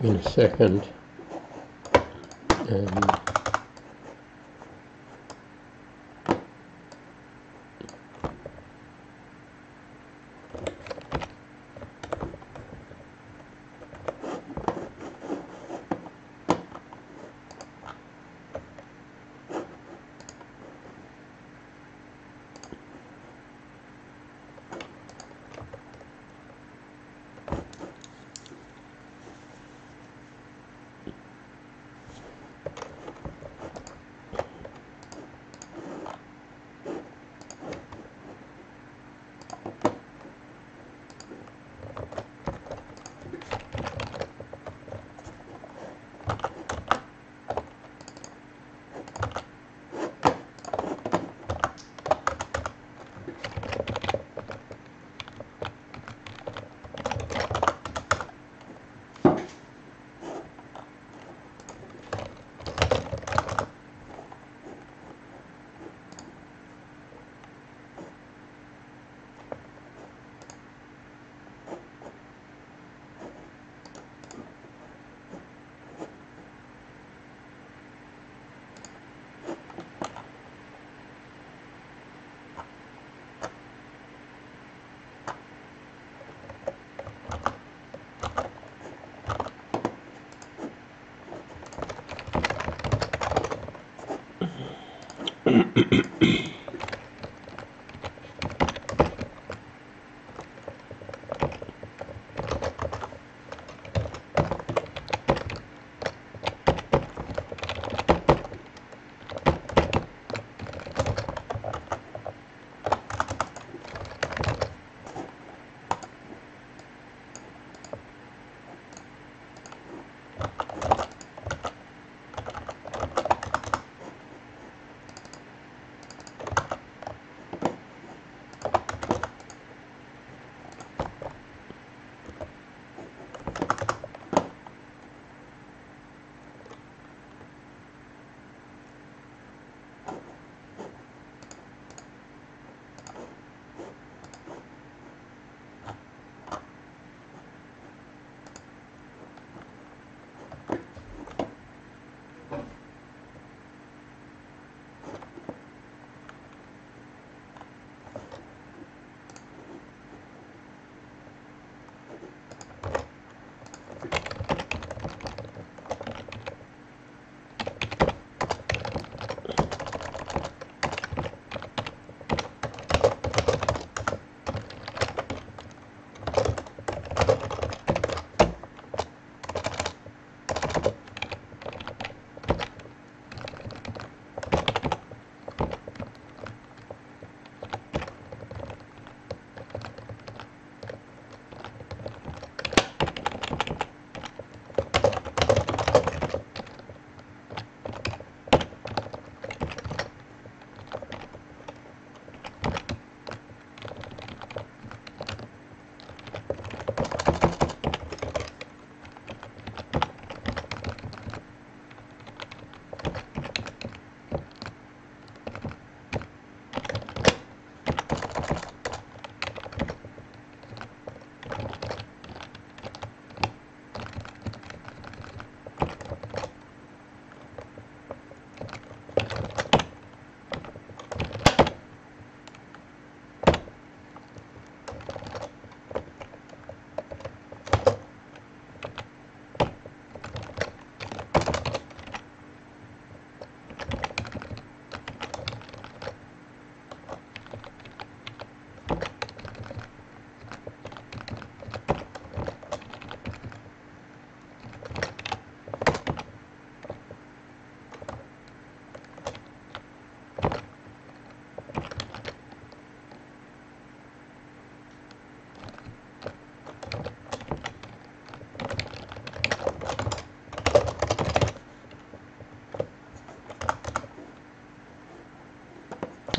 in a second.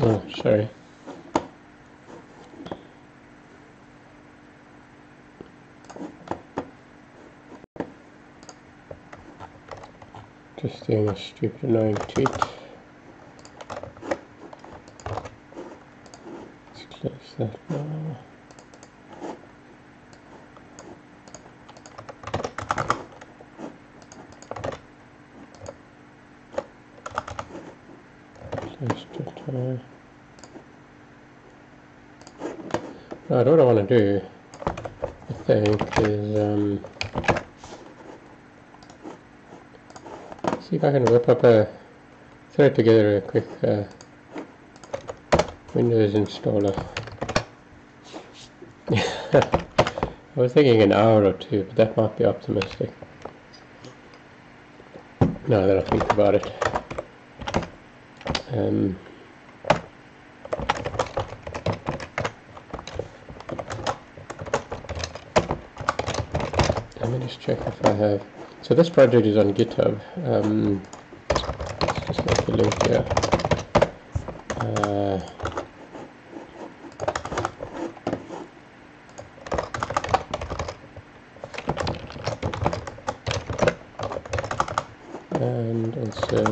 Oh, sorry. Just doing a stupid annoying tweet. Let's close that now. Right, what I want to do, I think, is see if I can whip up throw together a quick Windows installer. I was thinking an hour or two, but that might be optimistic. Now that I think about it. Let me just check if I have. So this project is on GitHub. Let's just make a link here. And also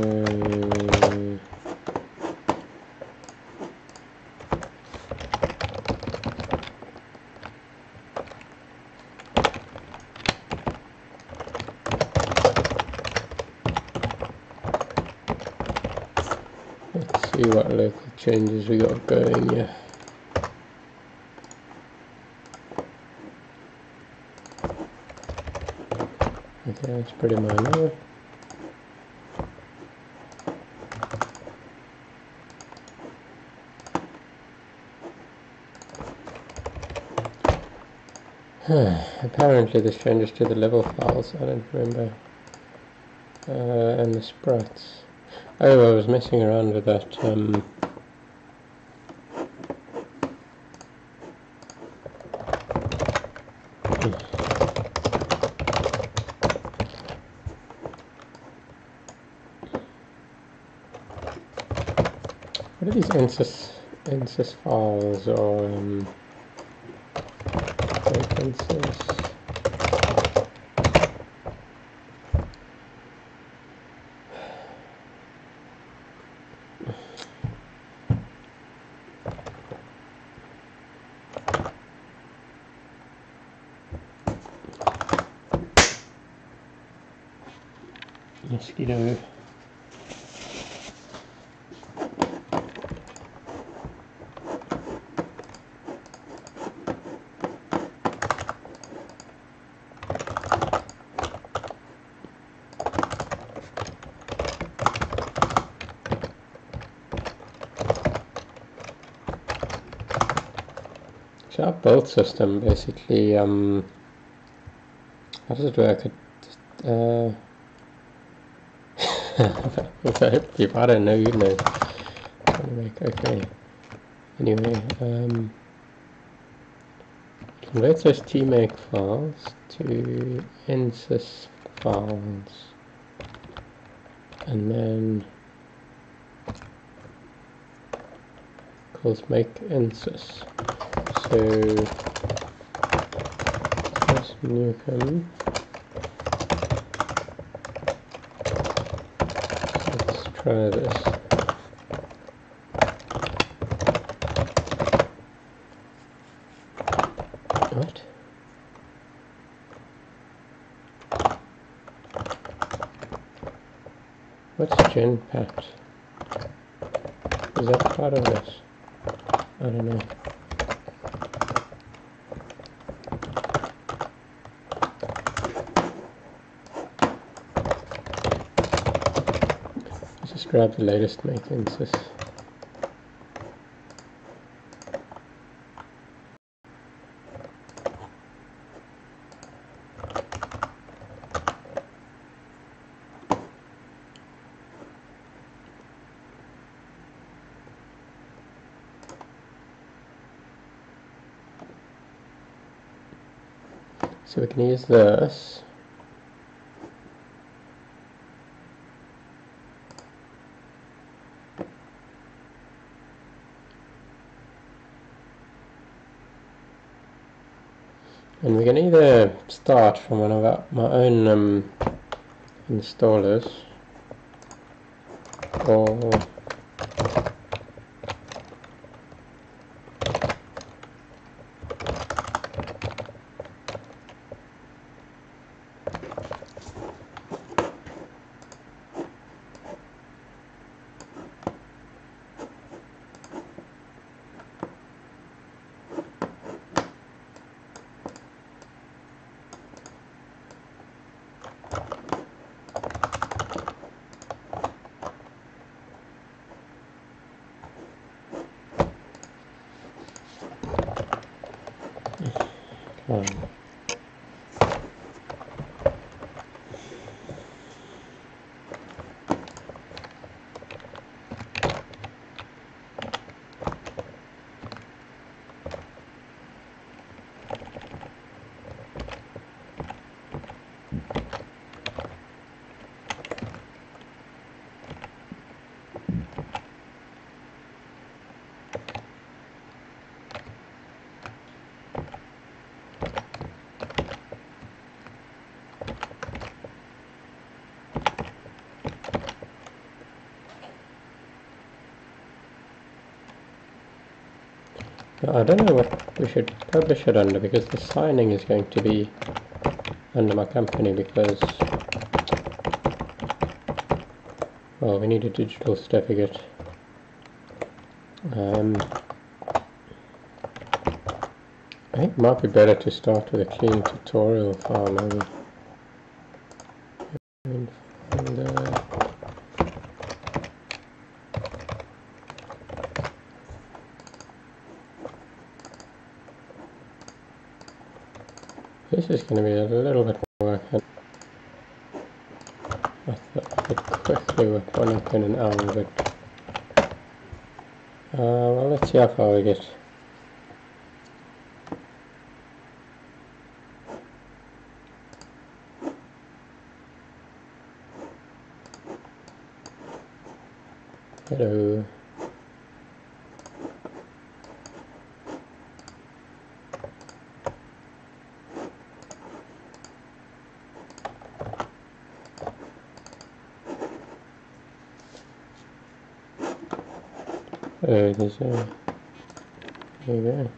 let's see what local changes we got going here. Okay, that's pretty minor. Apparently this changes to the level files, I don't remember. And the sprites. Oh, I was messing around with that. What are these NSYS files or references? Mosquito. So our build system basically, how does it work? If I don't know, you know. Okay. Anyway, converts those tmake files to NSYS files, and then calls make NSYS. So let's Gnukem. Let's try this. What? What's genpat? Is that part of this? I don't know. Let's just grab the latest make NSYS. So we can use this. And we can either start from one of my own installers, or fine. I don't know what we should publish it under, because the signing is going to be under my company, because, well, we need a digital certificate. I think it might be better to start with a clean tutorial file, maybe. This is going to be a little bit more work. I thought I could quickly whip one up in an hour, but well, let's see how far we get. Hello. There you go.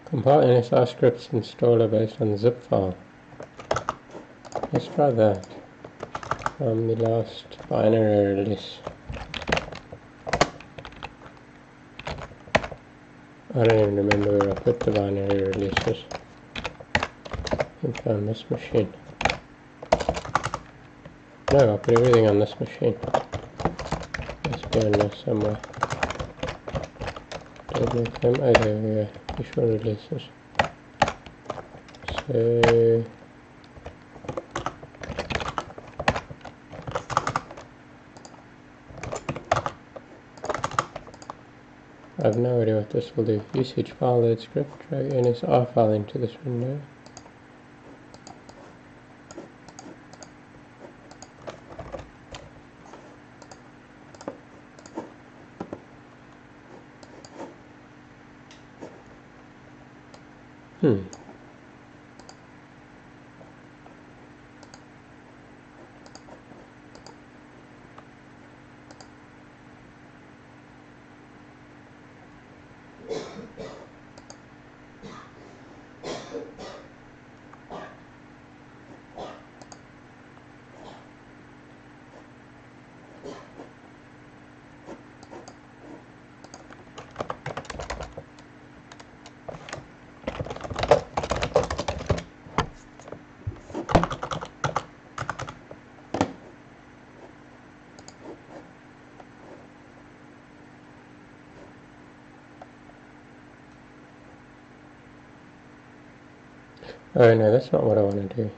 Compile NSR scripts installer based on zip file. Let's try that. From the last binary release. I don't even remember where I put the binary releases. I think on this machine. No, I put everything on this machine. Let's go in there somewhere. Dave Gnukem. Oh, there we go. Visual releases. So I have no idea what this will do. Usage file load script, drag NSR file into this window. Oh no, that's not what I want to do.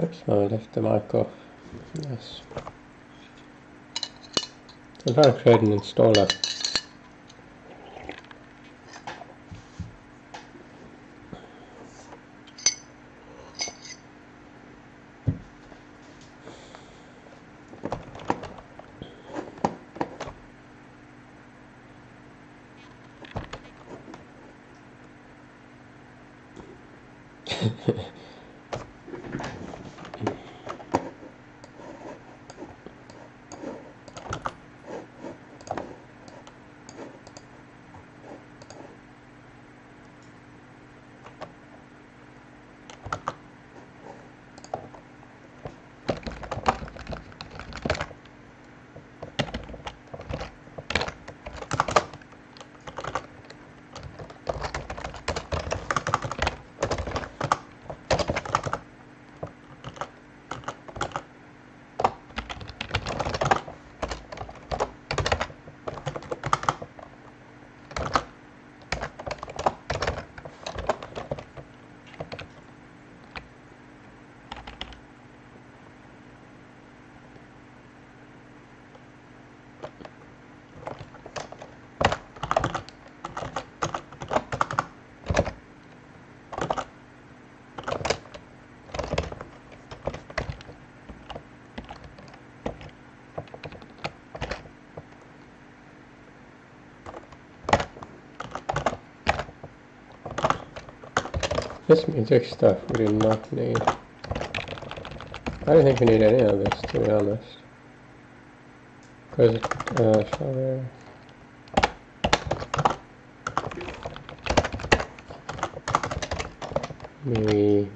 Oops, I left the mic off. Nice. I'm trying to create an installer. This music stuff we do not need. I don't think we need any of this, to be honest. Because, shall maybe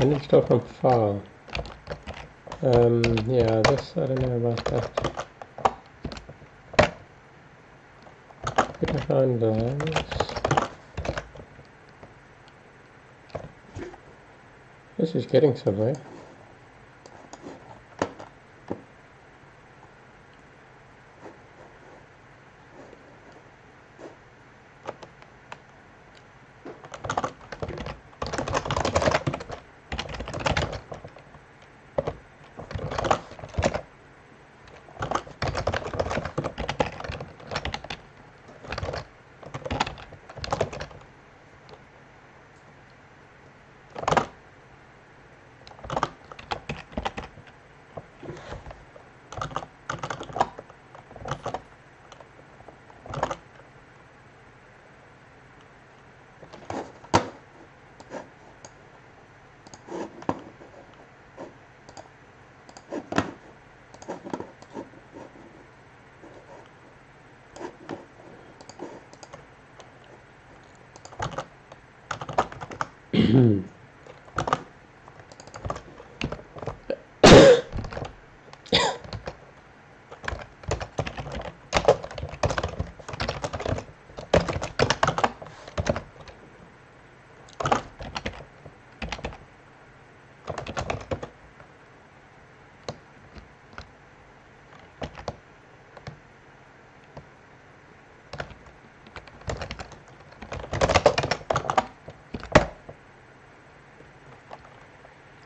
Uninstall from file. Yeah, this, I don't know about that. Could I find those? This is getting somewhere.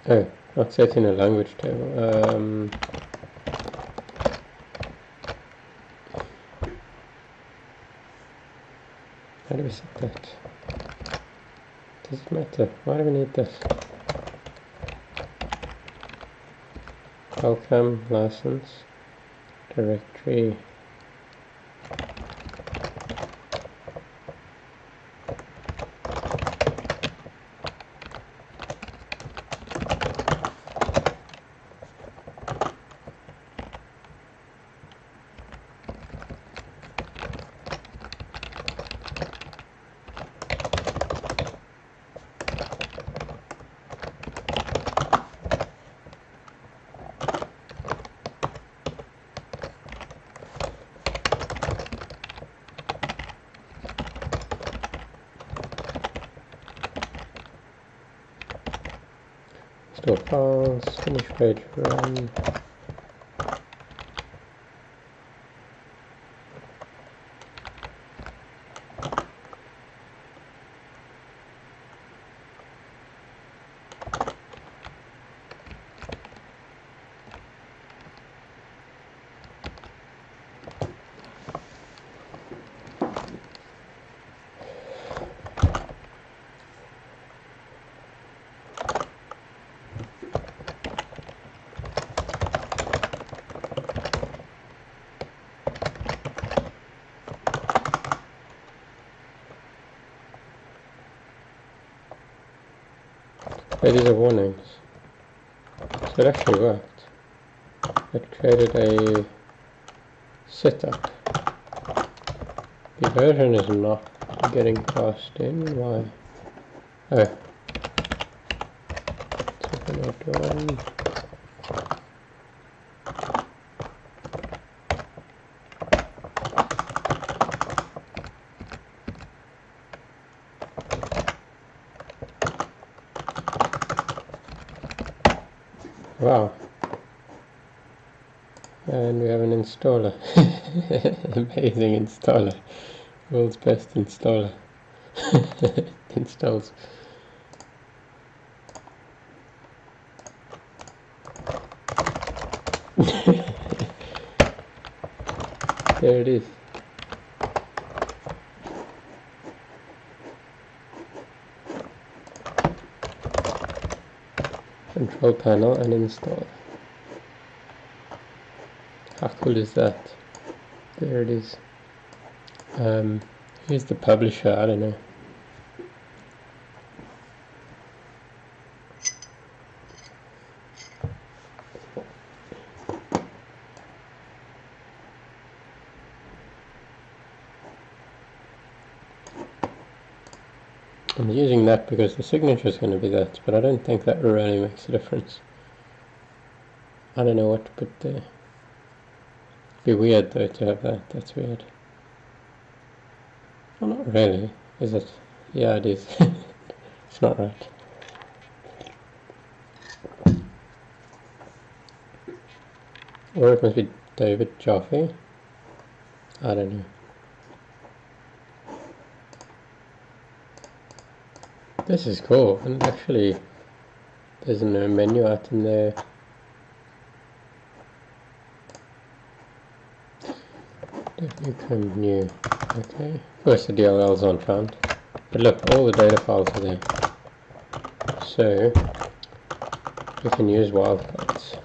Oh, not set in a language table. How do we set that? Does it matter? Why do we need this? Welcome, license, directory. Store files, finish page run. These are warnings. So it actually worked. It created a setup. The version is not getting passed in. Why? Oh. Let's open that one. Wow. And we have an installer. Amazing installer. World's best installer. Installs. There it is. Control panel and install. How cool is that? There it is. Here's the publisher, I don't know. I'm using that because the signature is going to be that, but I don't think that really makes a difference. I don't know what to put there. It'd be weird though to have that. That's weird. Well, not really, is it? Yeah, it is. It's not right. Or it must be David Jaffe. I don't know. This is cool, and actually there's no menu item there. Dave Gnukem new. Okay. Of course the DLLs aren't found. But look, all the data files are there. So we can use wildcards.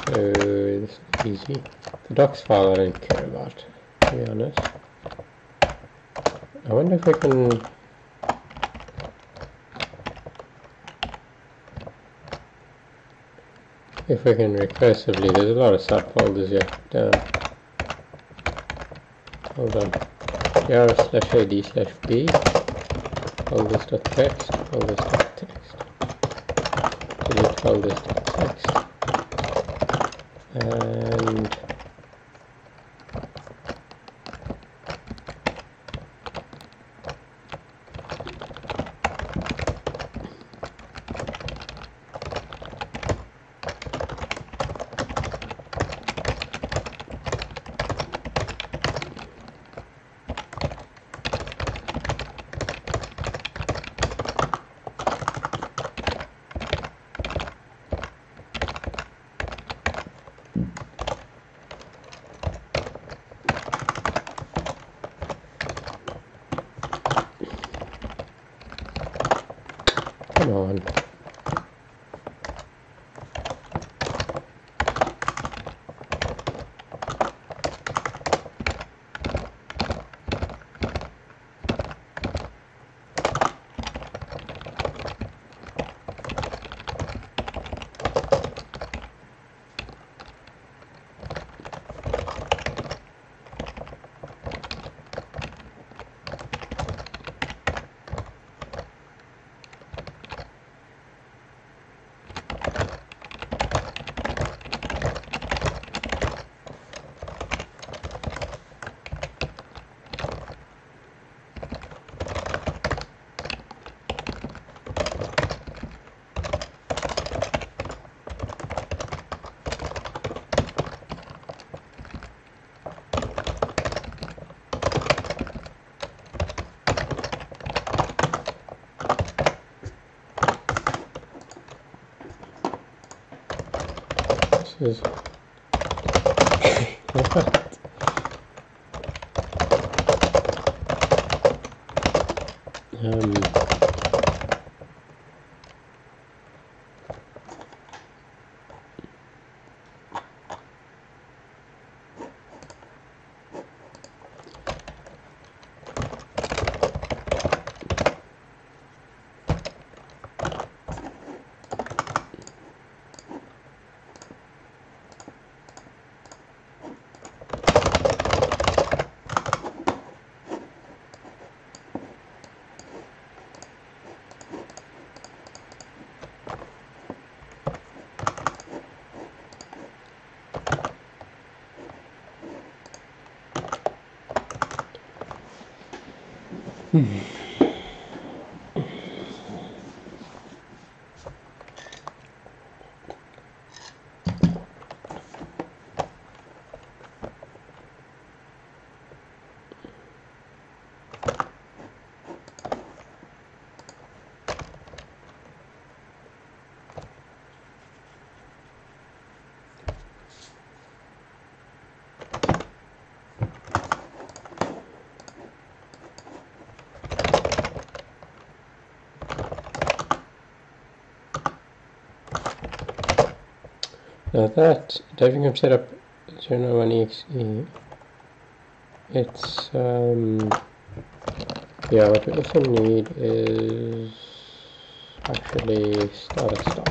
So this is easy. The docs file I don't care about, to be honest. I wonder if we can... recursively, there's a lot of subfolders here. Damn. Hold on. jar/ad/b folders.text, folders.text, delete folders.text, and come on. This is now that Dave Gnukem set up 091exe, it's yeah, what we also need is actually start a star.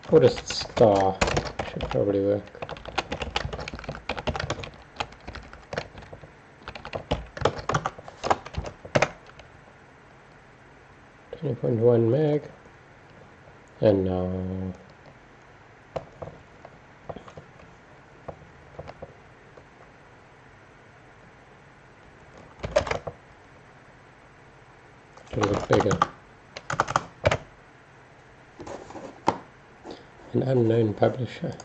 Or just star should probably work. 0.1 meg, and now a little bigger. An unknown publisher.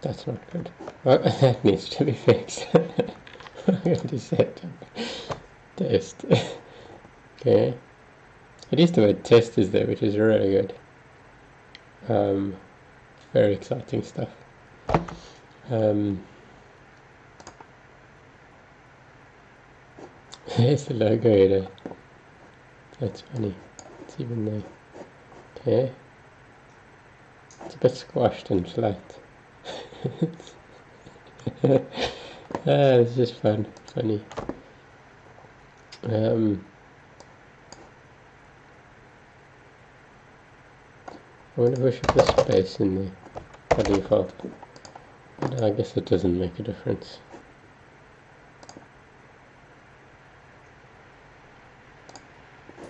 That's not good. Oh, that needs to be fixed. I'm going to set up test. Okay. At least the word test is there, which is really good. Very exciting stuff. There's the logo here. That's funny. It's even there. Okay. It's a bit squashed and flat. It's just funny. I wonder if we should put space in there by default, but I guess it doesn't make a difference.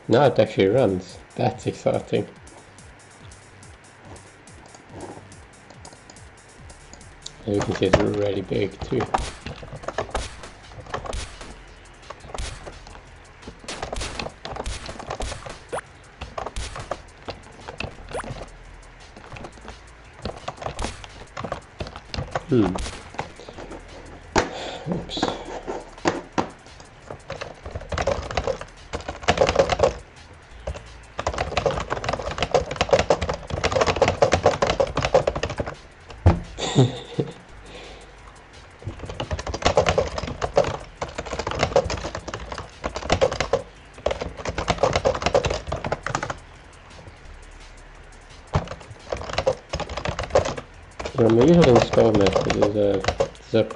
Now it actually runs. That's exciting. And you can see it's really big too. Oops. The usual install method is a zip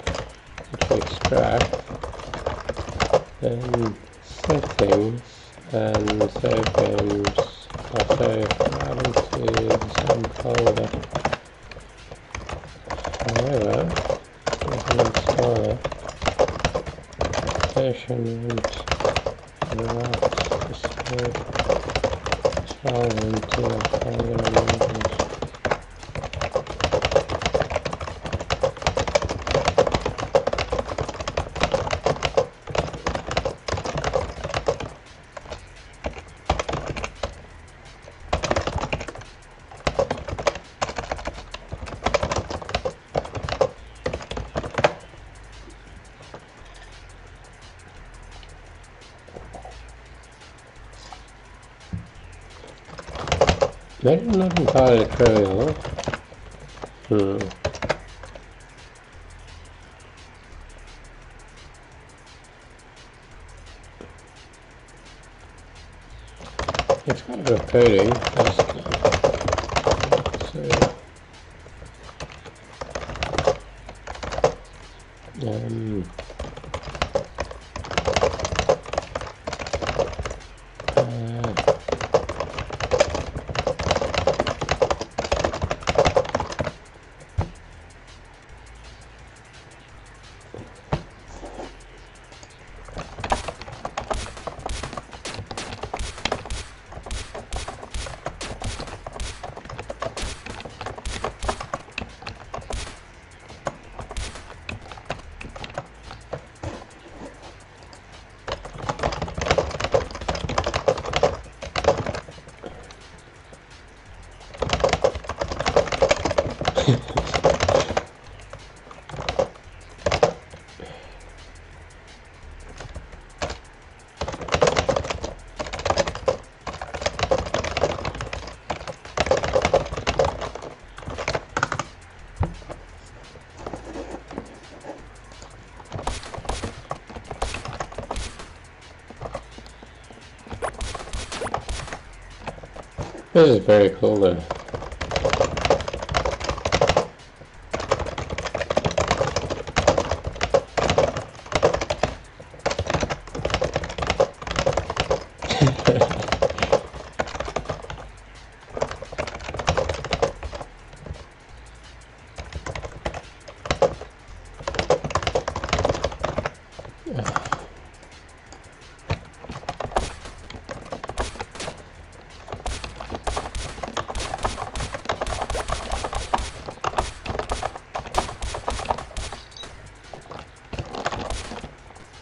which we extract, then settings, and save games are saved right into the same folder. However, with an installer, station won't write the saved file into the folder. Maybe not entirely trivial. It's got a bit of coding, basically. This is very cool though.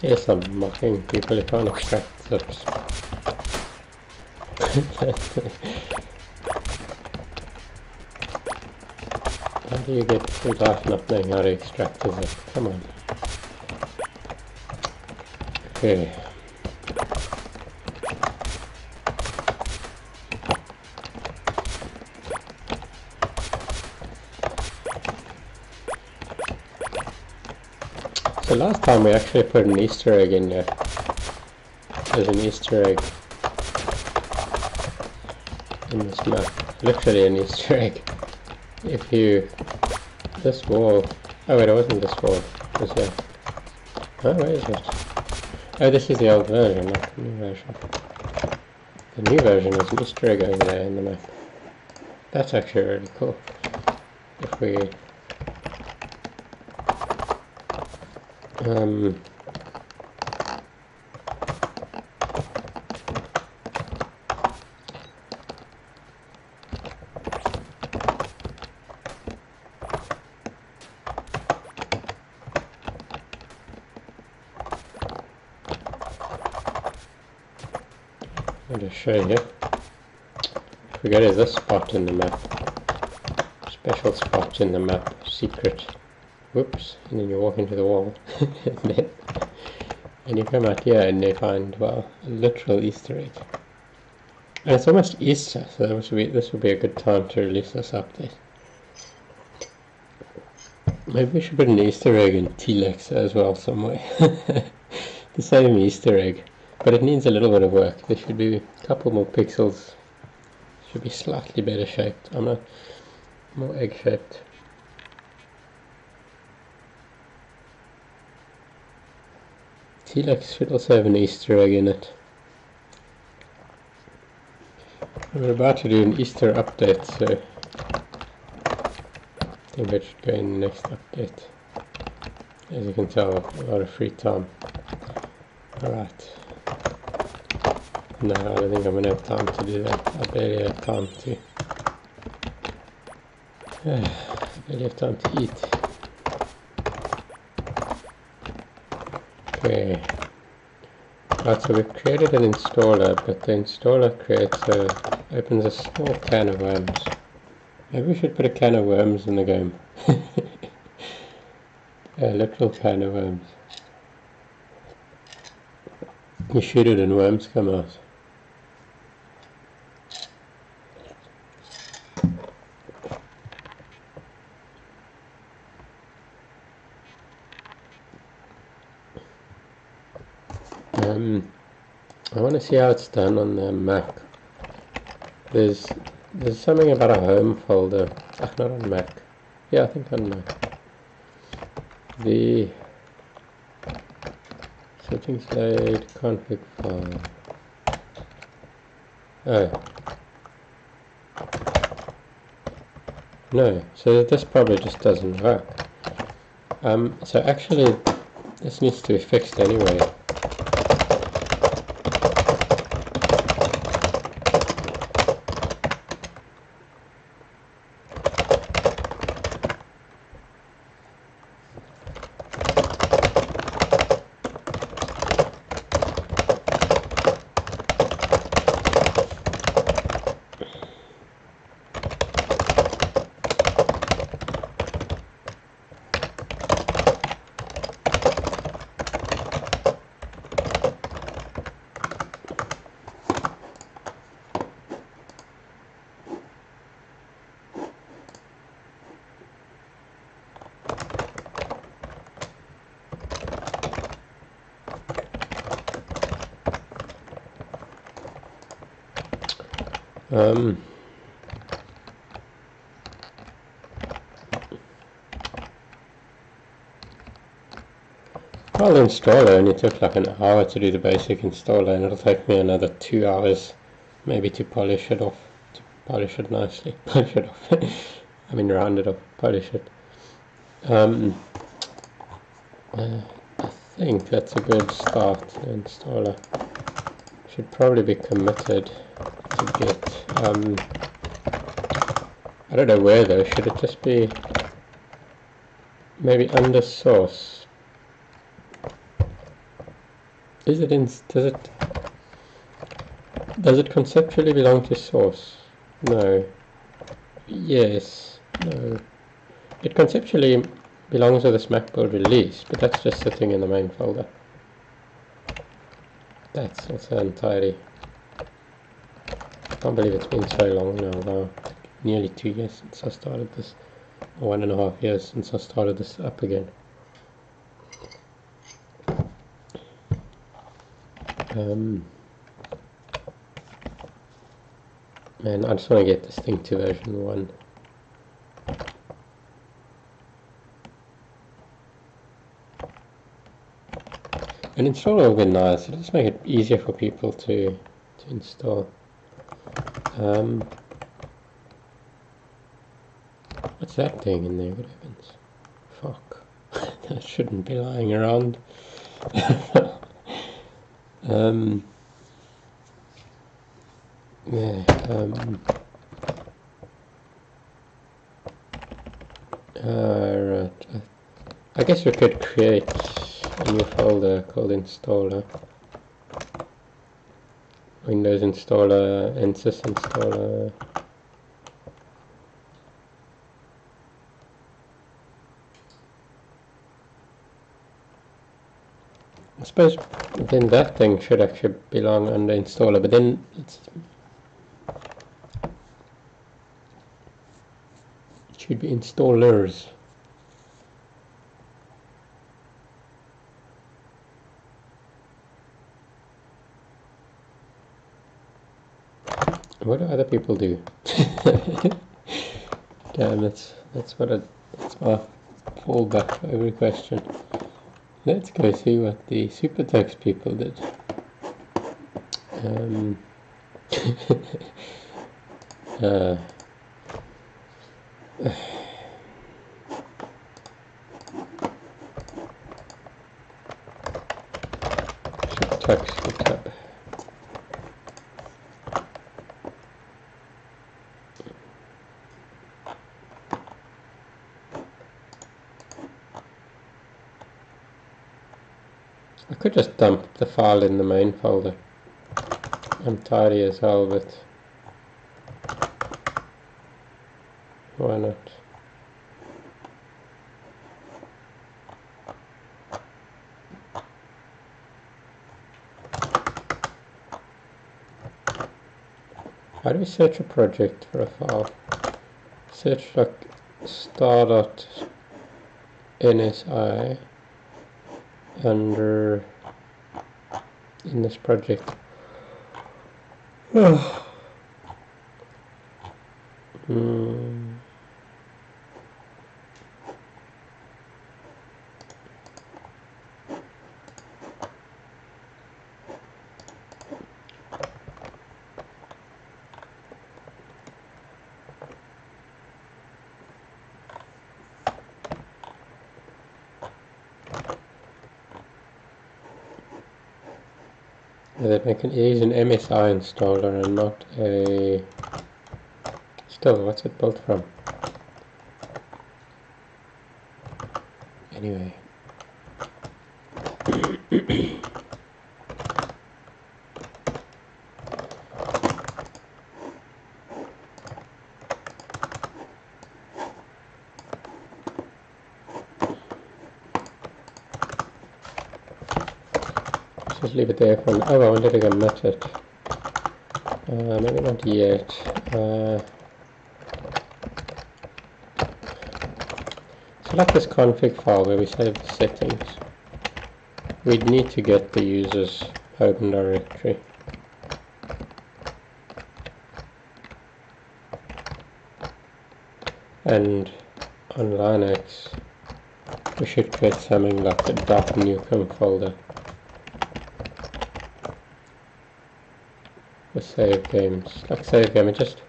Yes, I'm mocking people who can't extract zips. How do you get through life not knowing how to extract a zip? Come on. Okay. So last time we actually put an Easter egg in there. There's an Easter egg in this map. Literally an Easter egg. If you... This wall... Oh wait, it wasn't this wall. It was there. Oh, where is it? Oh, this is the old version, not the new version. The new version is an Easter egg over there in the map. That's actually really cool. If we... I'll just show you. If we go to this spot in the map, special spot in the map, secret, whoops, and then you walk into the wall, and you come out here and you find, well, a literal Easter egg. And it's almost Easter, so this would be a good time to release this update. Maybe we should put an Easter egg in T-Lex as well somewhere. The same Easter egg. But it needs a little bit of work. There should be a couple more pixels. Should be slightly better shaped. I'm not more egg shaped. T-Lex should also have an Easter egg in it. We're about to do an Easter update, so I think that should go in the next update. As you can tell, a lot of free time. Alright. No, I don't think I'm going to have time to do that. I barely have time to... I barely have time to eat. Okay. Right, so we've created an installer, but the installer opens a small can of worms. Maybe we should put a can of worms in the game. A little can of worms. You shoot it and worms come out. I want to see how it's done on the Mac. There's something about a home folder. Not on Mac. Yeah, I think on Mac. The settings load config file. Oh. No, so this probably just doesn't work. So actually, this needs to be fixed anyway. Well, the installer only took like an hour to do the basic installer, and it'll take me another 2 hours maybe to polish it off, to polish it nicely. Polish it off. I mean round it off, polish it. I think that's a good start. The installer should probably be committed to get, I don't know where though, should it just be maybe under source? Is it does it conceptually belong to source? No. Yes. No. It conceptually belongs to this Mac build release, but that's just sitting in the main folder. That's also untidy. I can't believe it's been so long now. Nearly 2 years since I started this. 1.5 years since I started this up again. Man, I just want to get this thing to version 1. And installer will be nice. It'll just make it easier for people to install. What's that thing in there? Good heavens. Fuck. That shouldn't be lying around. Yeah, right. I guess we could create a new folder called installer. Windows installer, NSys installer. I suppose then that thing should actually belong under installer, but then it should be installers. What do other people do? Damn, that's my fallback for every question. Let's go see what the SuperText people did. SuperText GitHub. I could just dump the file in the main folder. I'm tidy as hell, but why not? How do we search a project for a file? Search like star.nsi under in this project. That make it is an MSI installer and not a... Still, what's it built from? Anyway. Just leave it there for now. Oh, I wanted to commit it. Maybe not yet. Select this config file where we save the settings. We'd need to get the user's home directory. And on Linux, we should create something like the Dave Gnukem folder. For save games. Like save game, it just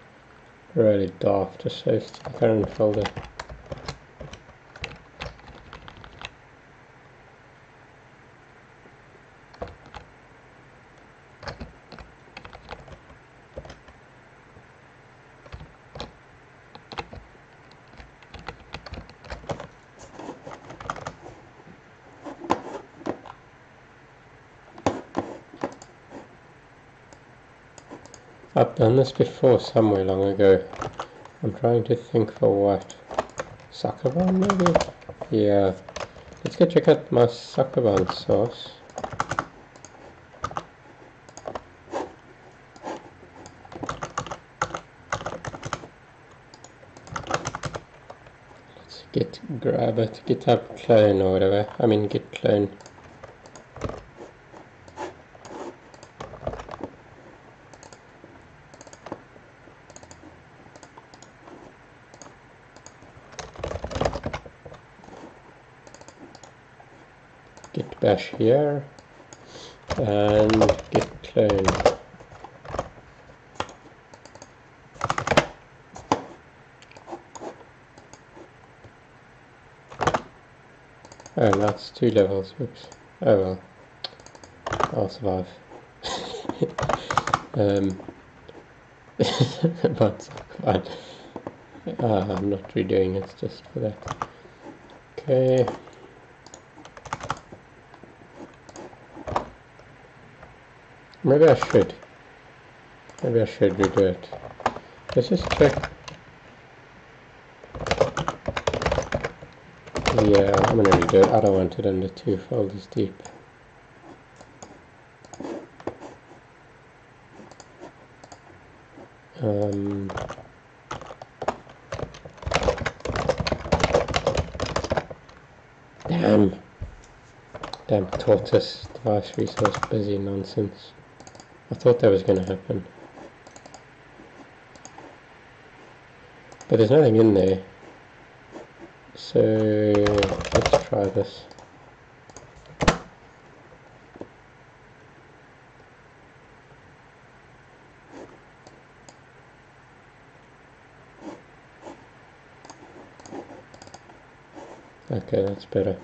really daft, just saves to the current folder. I've done this before somewhere long ago. I'm trying to think for what. Soccer bun maybe? Yeah. Let's go check out my soccer bun source. Grab it, GitHub clone or whatever. I mean git clone. Git bash here and git clone. Oh, that's 2 levels, whoops. Oh well, I'll survive. But I'm not redoing it just for that. Okay. Maybe I should redo it. Let's just check. Yeah, I'm gonna redo it. I don't want it under 2 folders deep. Damn tortoise device resource busy nonsense. I thought that was gonna happen. But there's nothing in there. So let's try this. Okay, that's better.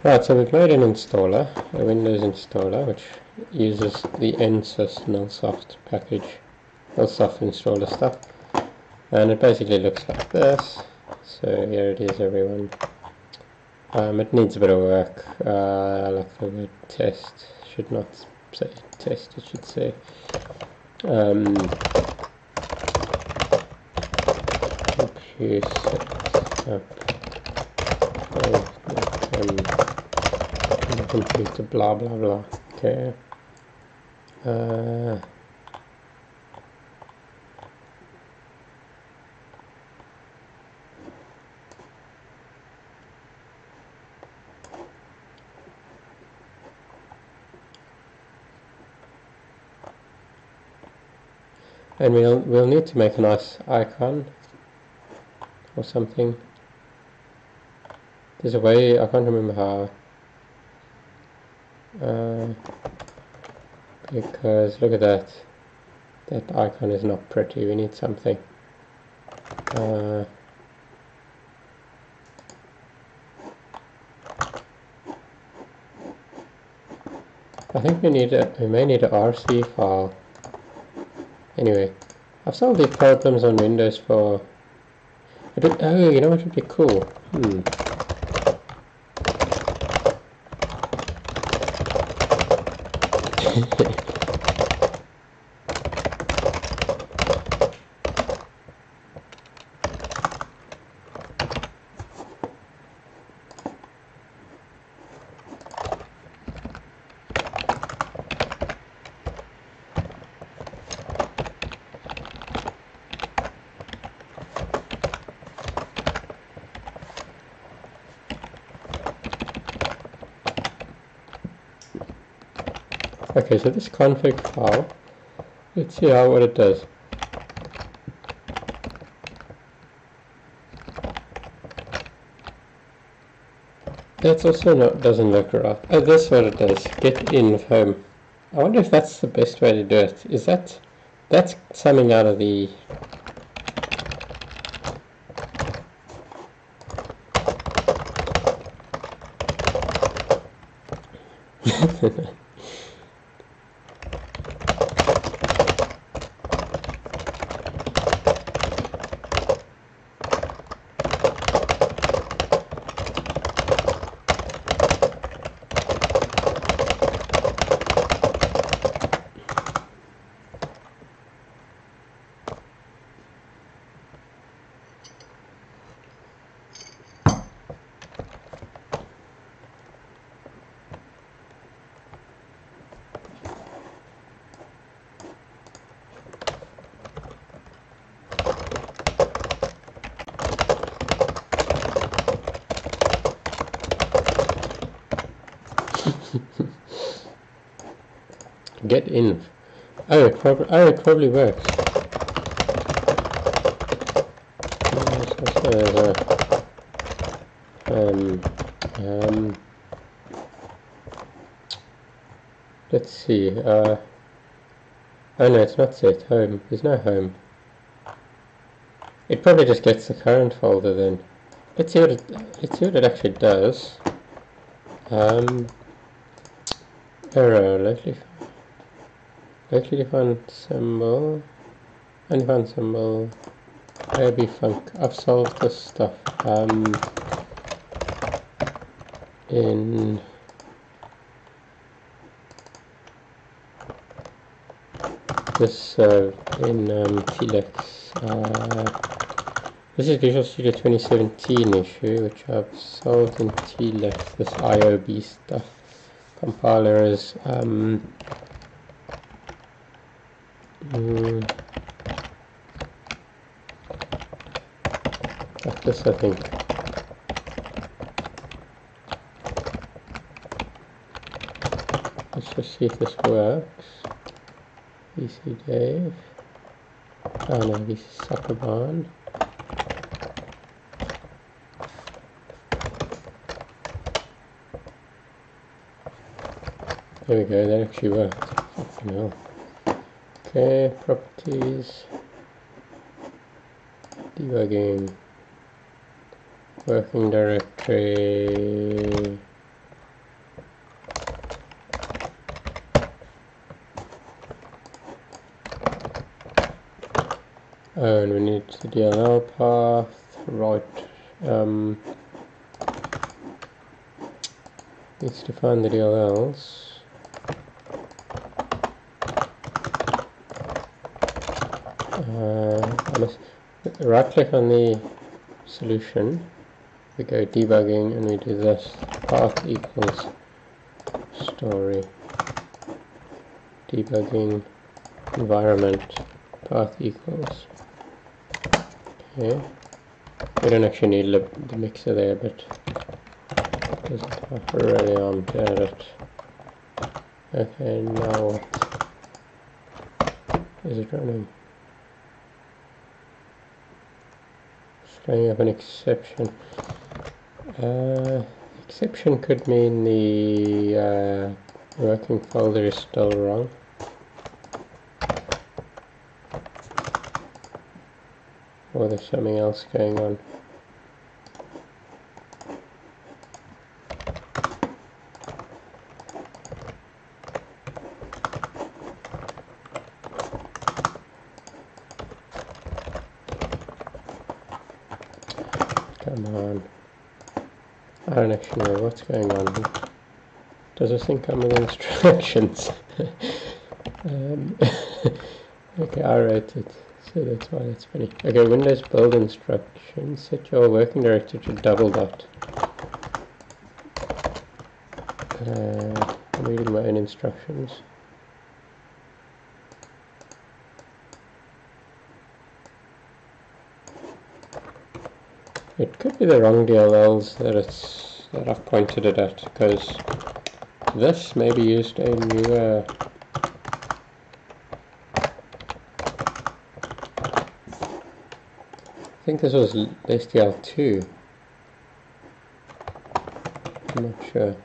Right, so we've made an installer, a Windows installer, which uses the NSys nullsoft package, nullsoft installer stuff, and it basically looks like this. So here it is, everyone. It needs a bit of work. I like the word test. Should not say test, it should say computer setup computer blah blah blah. Okay. And we'll need to make a nice icon or something. There's a way, I can't remember how. Because look at that. That icon is not pretty. We need something. I think we may need a RC file. Anyway, I've solved these problems on Windows for. Oh, you know what would be cool? Okay, so this config file, let's see what it does. That's also doesn't look right. Oh, that's what it does. Get in home. I wonder if that's the best way to do it. Is that's something out of the Get in. Oh, it probably works. Let's see. Oh no, it's not set. Home. There's no home. It probably just gets the current folder then. Let's see what it actually does. Arrow, locally defined symbol, undefined symbol, AOB func. I've solved this stuff in this in Telex. This is Visual Studio 2017 issue, which I've solved in Telex. This IOB stuff. Compiler is like this, I think. Let's just see if this works. VC Dave. Oh no, VC Suckerbarn. There we go, that actually worked. Fucking hell. Okay, properties. Debugging. Working directory. Oh, and we need the DLL path, right, needs to find the DLLs. I must right click on the solution, we go debugging and we do this, path equals story, debugging environment, path equals. Okay, we don't actually need the mixer there, but it doesn't have really on to add it. Okay, now what? Is it running? It's throwing up an exception. Exception could mean the working folder is still wrong. Or there's something else going on. Come on. I don't actually know what's going on here. Does this thing come with instructions? Okay, I wrote it. So that's why that's funny. Okay, Windows build instructions. Set your working directory to double dot. I'm reading my own instructions. It could be the wrong DLLs that I've pointed it at, because this maybe used a newer. I think this was STL2. I'm not sure.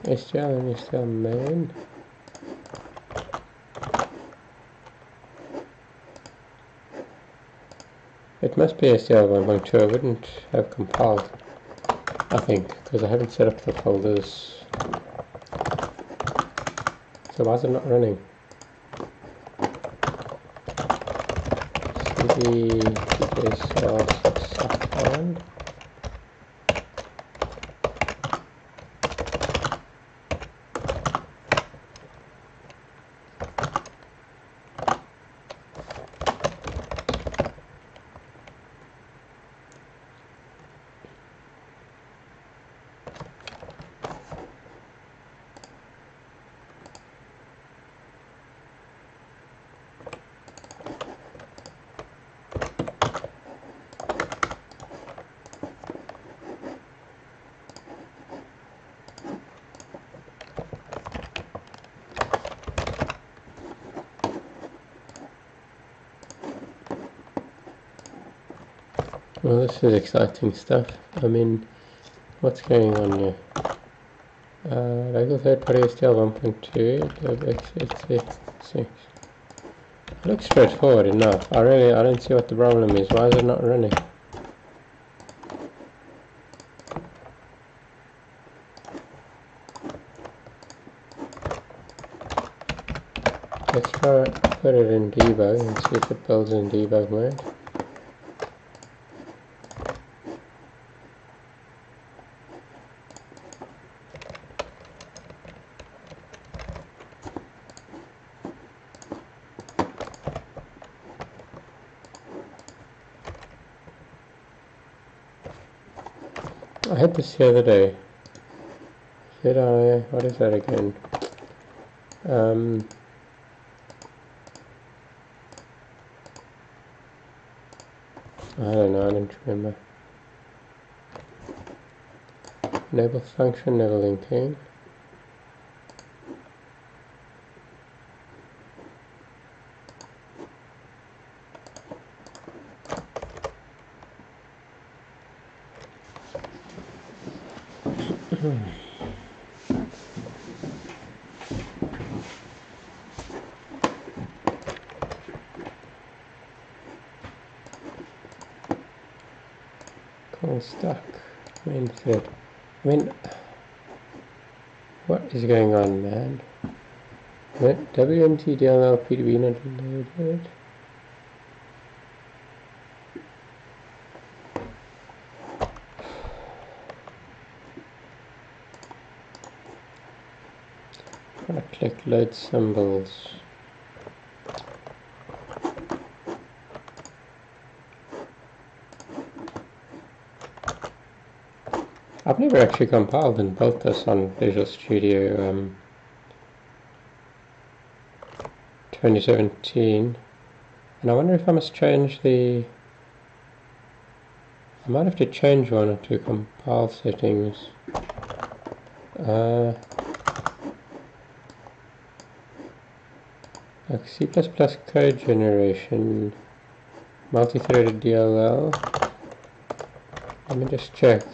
STL and STL main. It must be STL 1.2. I wouldn't have compiled, I think, because I haven't set up the folders. So why is it not running? CD sound. Well, this is exciting stuff. I mean, what's going on here? Local third party STL 1.2, X6. It looks straightforward enough. I don't see what the problem is. Why is it not running? Let's try put it in debug and see if it builds in debug mode. I had this the other day. Did I? What is that again? I don't know, I don't remember. Enable function, never linking. Call stuck. Main thread. I mean, what is going on, man? WMTDLL PDB not loaded. I'm gonna click load symbols. I've never actually compiled and built this on Visual Studio 2017, and I wonder if I must change the... I might have to change one or two compile settings. Like C++ code generation, multi-threaded DLL. Let me just check.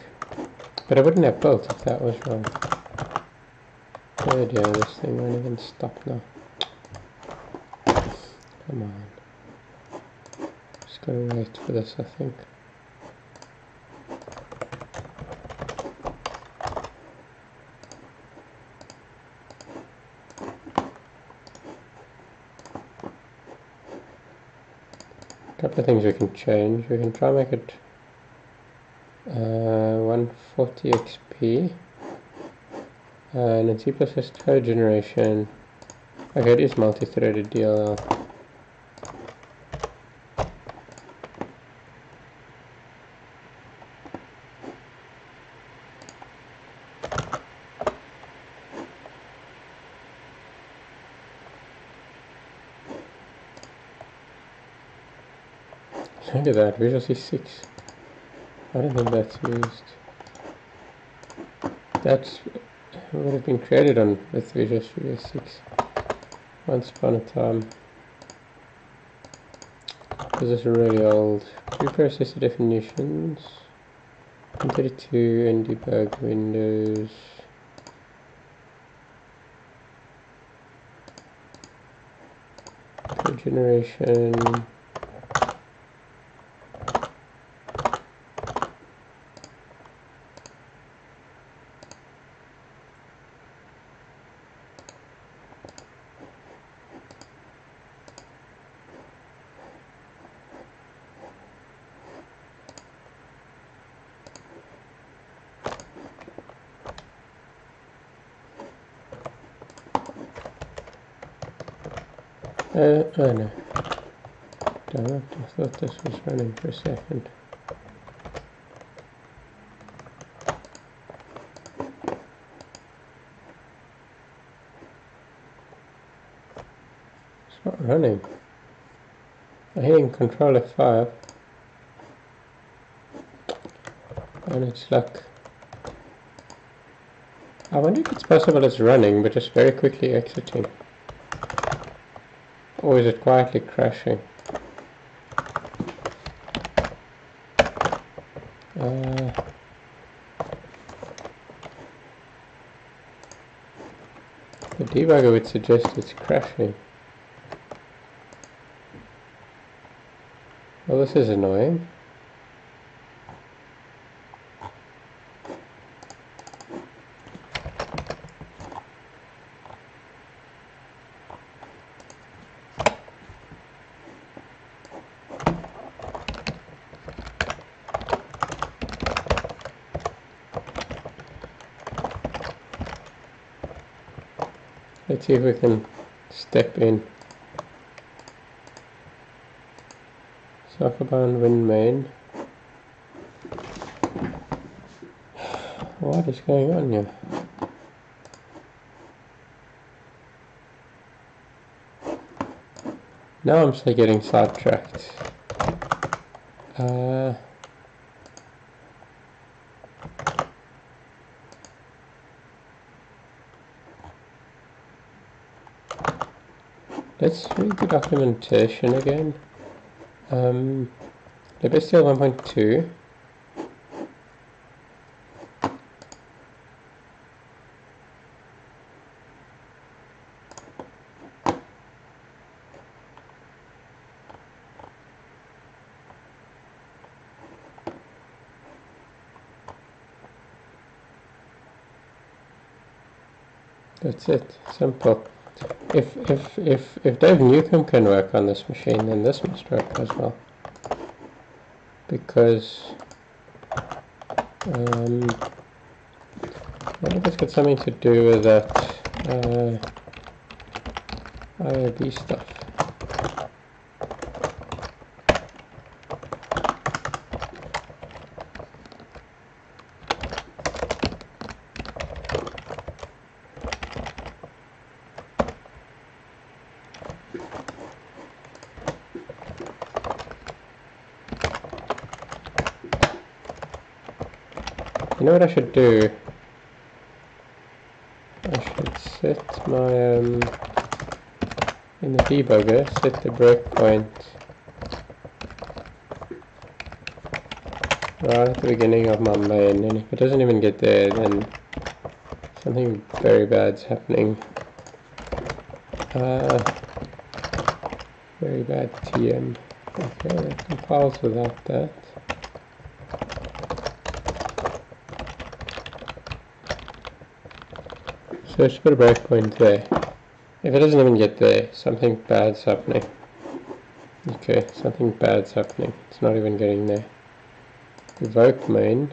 But I wouldn't have built if that was wrong. Oh dear, this thing won't even stop now. Come on. Just gotta wait for this, I think. A couple of things we can change. We can try and make it 140 XP. And in C++ code generation, okay, it is multi-threaded DLL. Look at that, Visual C6. I don't think that's used. That's would have been created on with Visual Studio 6 once upon a time. This is really old. Preprocessor definitions. 32 and debug windows. Code generation. Oh no. Damn it, I thought this was running for a second. It's not running. I'm hitting Control F5 and it's like... I wonder if it's possible it's running but just very quickly exiting. Or is it quietly crashing? The debugger would suggest it's crashing. Well, this is annoying. Let's see if we can step in. Softbound wind main. What is going on here? Now I'm still getting sidetracked. Let's read the documentation again. Libestial 1.2. That's it. Simple. If Dave Gnukem can work on this machine, then this must work as well. Because maybe it's got something to do with that IOB stuff. You know what I should do? I should set my, in the debugger, set the breakpoint right at the beginning of my main, and if it doesn't even get there, then something very bad's happening. Very bad TM. Okay, that compiles without that. So let's put a breakpoint there. If it doesn't even get there, something bad's happening. Okay, something bad's happening. It's not even getting there. Evoke main.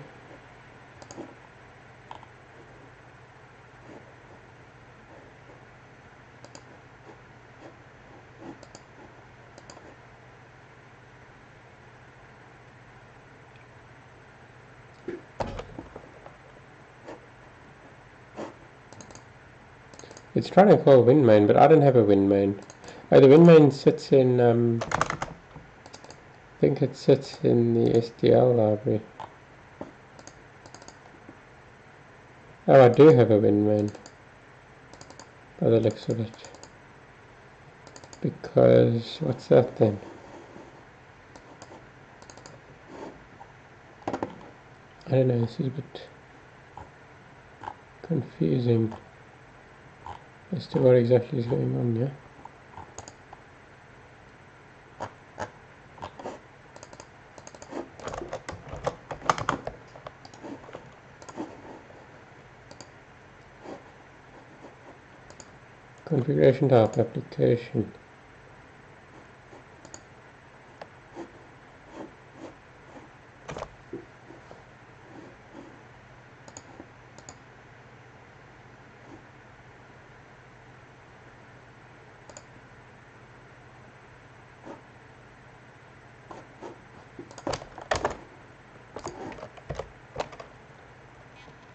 It's trying to call wind main, but I don't have a wind main. Oh, the wind main sits in, I think it sits in the SDL library. Oh, I do have a wind main, by the looks of it. Because, what's that then? I don't know, this is a bit confusing as to what exactly is going on here. Configuration type application.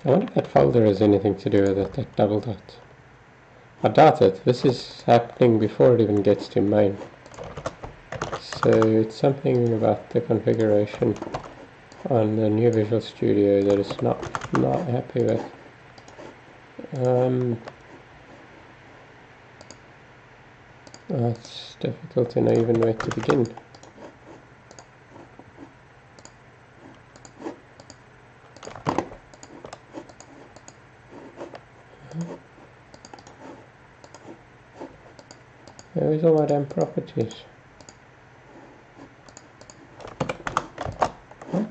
I wonder if that folder has anything to do with it, that double dot. I doubt it. This is happening before it even gets to main. So it's something about the configuration on the new Visual Studio that it's not happy with. It's difficult to know even where to begin. Where's all my damn properties? What?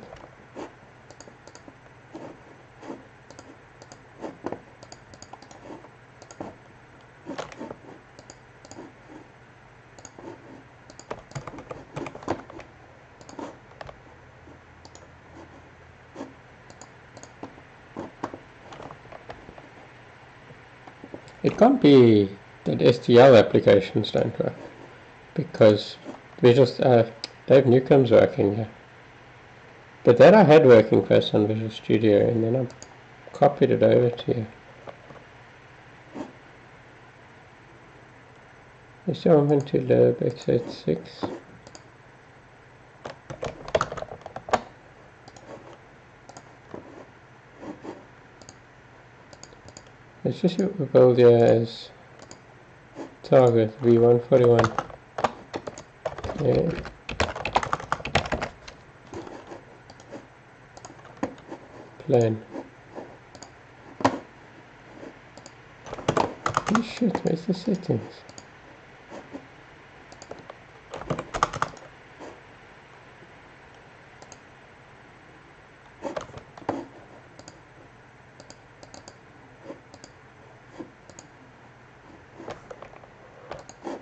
It can't be that STL applications don't work, because Dave Gnukem's working here. But that I had working first on Visual Studio, and then I copied it over to you. You still want to lib x86. Let's just build here as target v141. Okay. Plan. Oh shit, where's the settings?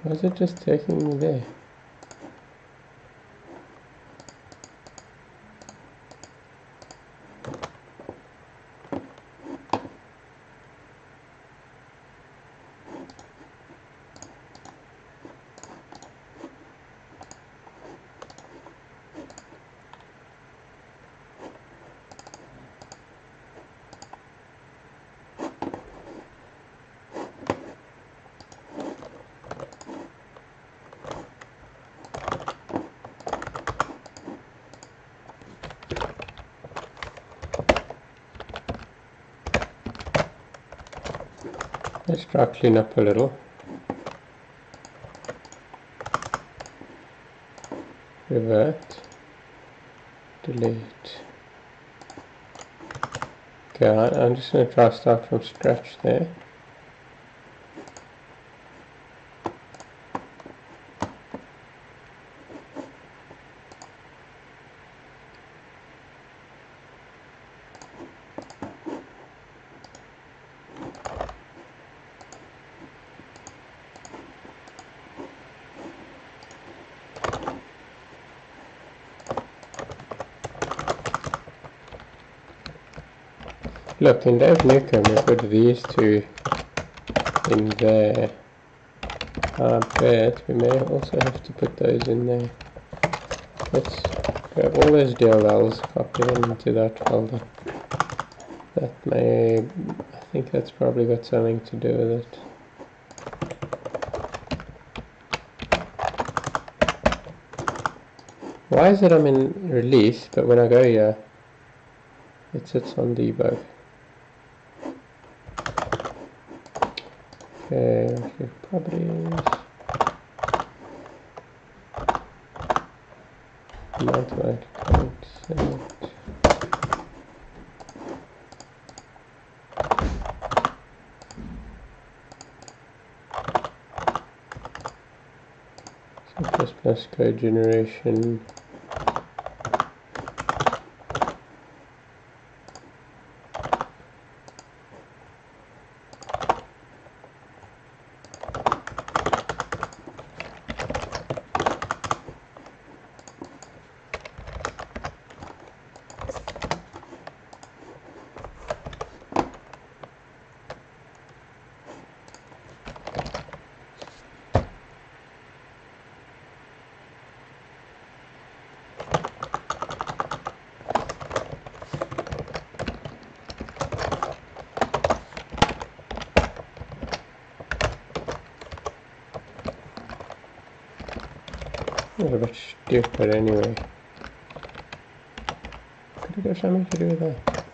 Why is it just taking me there? Let's try clean up a little. Revert. Delete. Okay, I'm just going to try start from scratch there. Look, in Dave Gnukem we put these two in there. I bet we may also have to put those in there. Let's grab all those DLLs, copy them into that folder. That may, I think that's probably got something to do with it. Why is it I'm in release, but when I go here, it sits on debug? Okay, properties. Multi-line code select. C++ code generation. It's a bit stupid anyway. Could it have something to do with that?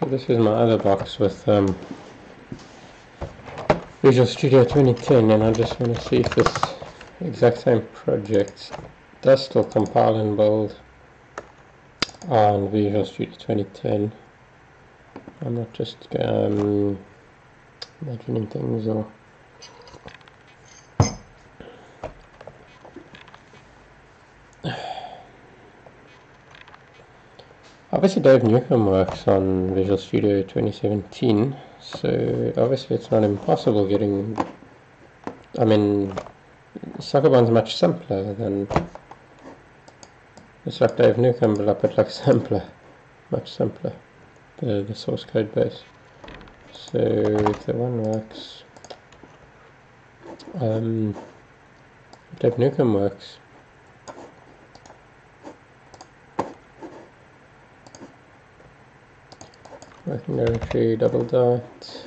this is my other box with Visual Studio 2010, and I just want to see if this exact same project does still compile and build on Visual Studio 2010. I'm not just imagining things or obviously Dave Gnukem works on Visual Studio 2017, so obviously it's not impossible getting, I mean, Suckerbond's much simpler than, it's like Dave Gnukem but I put like simpler, much simpler, the source code base. So if the one works, Dave Gnukem works, working directory, double dot,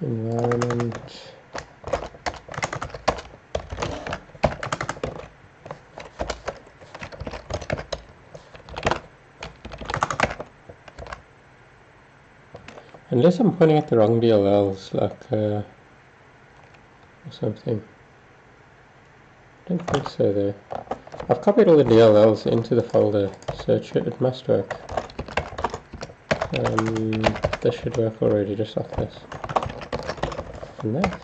environment, unless I'm pointing at the wrong DLLs, like or something. I don't think so though. I've copied all the DLLs into the folder, so it must work. This should work already, just like this. And that.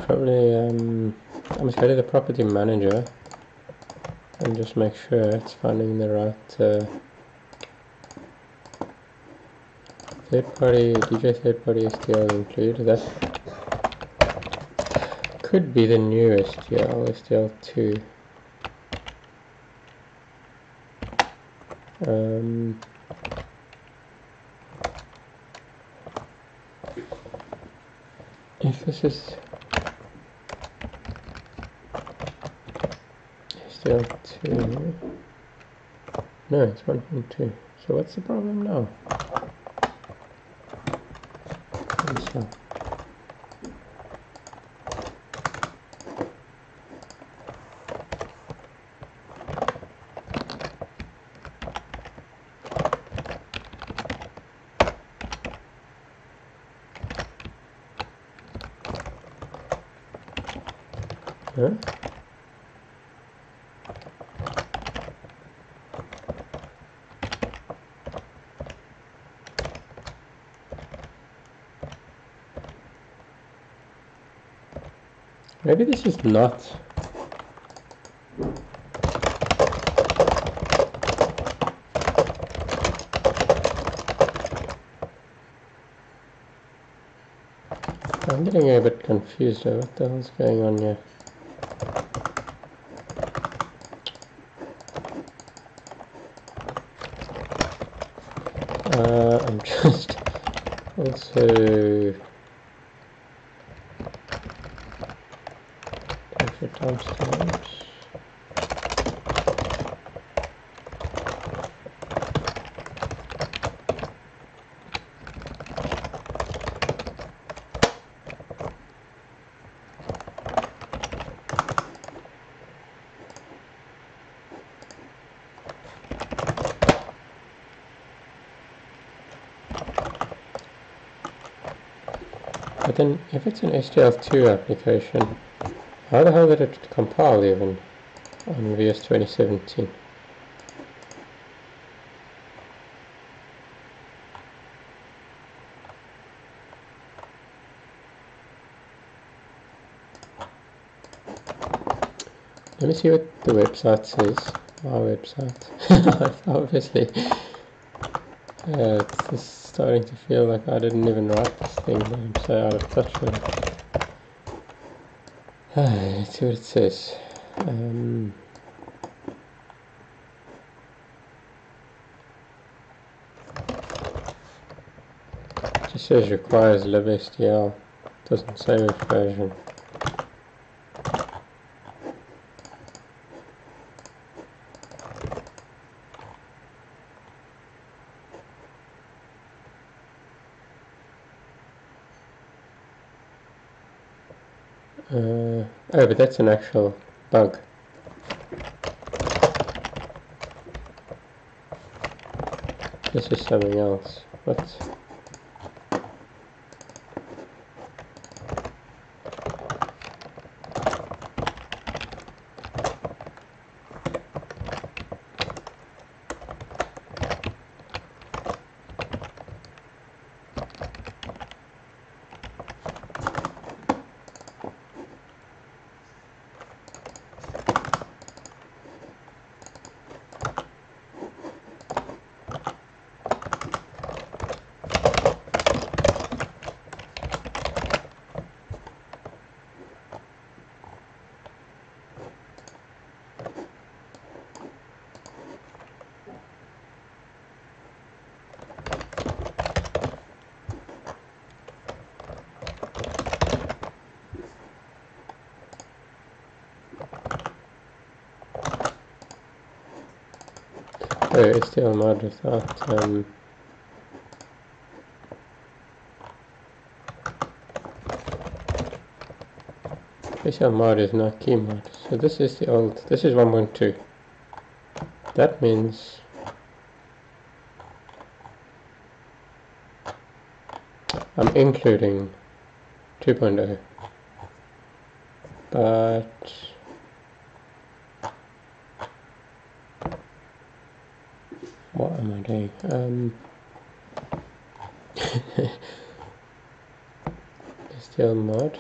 Probably I must go to the property manager and just make sure it's finding the right third-party DJ third-party STL include. That could be the new STL, STL2. If this is STL2, no, it's 1.2. So what's the problem now? So. Huh? Maybe this is not. I'm getting a bit confused over what the hell's going on here. I'm just also for timestamps. But then, if it's an STL2 application, how the hell did it compile even on VS 2017? Let me see what the website says. Our website. Obviously, it's just starting to feel like I didn't even write this thing. I'm so out of touch with it. Let's see what it says. It just says requires libstl. Doesn't say which version. Oh, but that's an actual bug. this is something else. What? Oh, it's still mod without special mod is not key mod. So this is the old, this is 1.2. That means I'm including 2.0, but what am I doing? Still mod.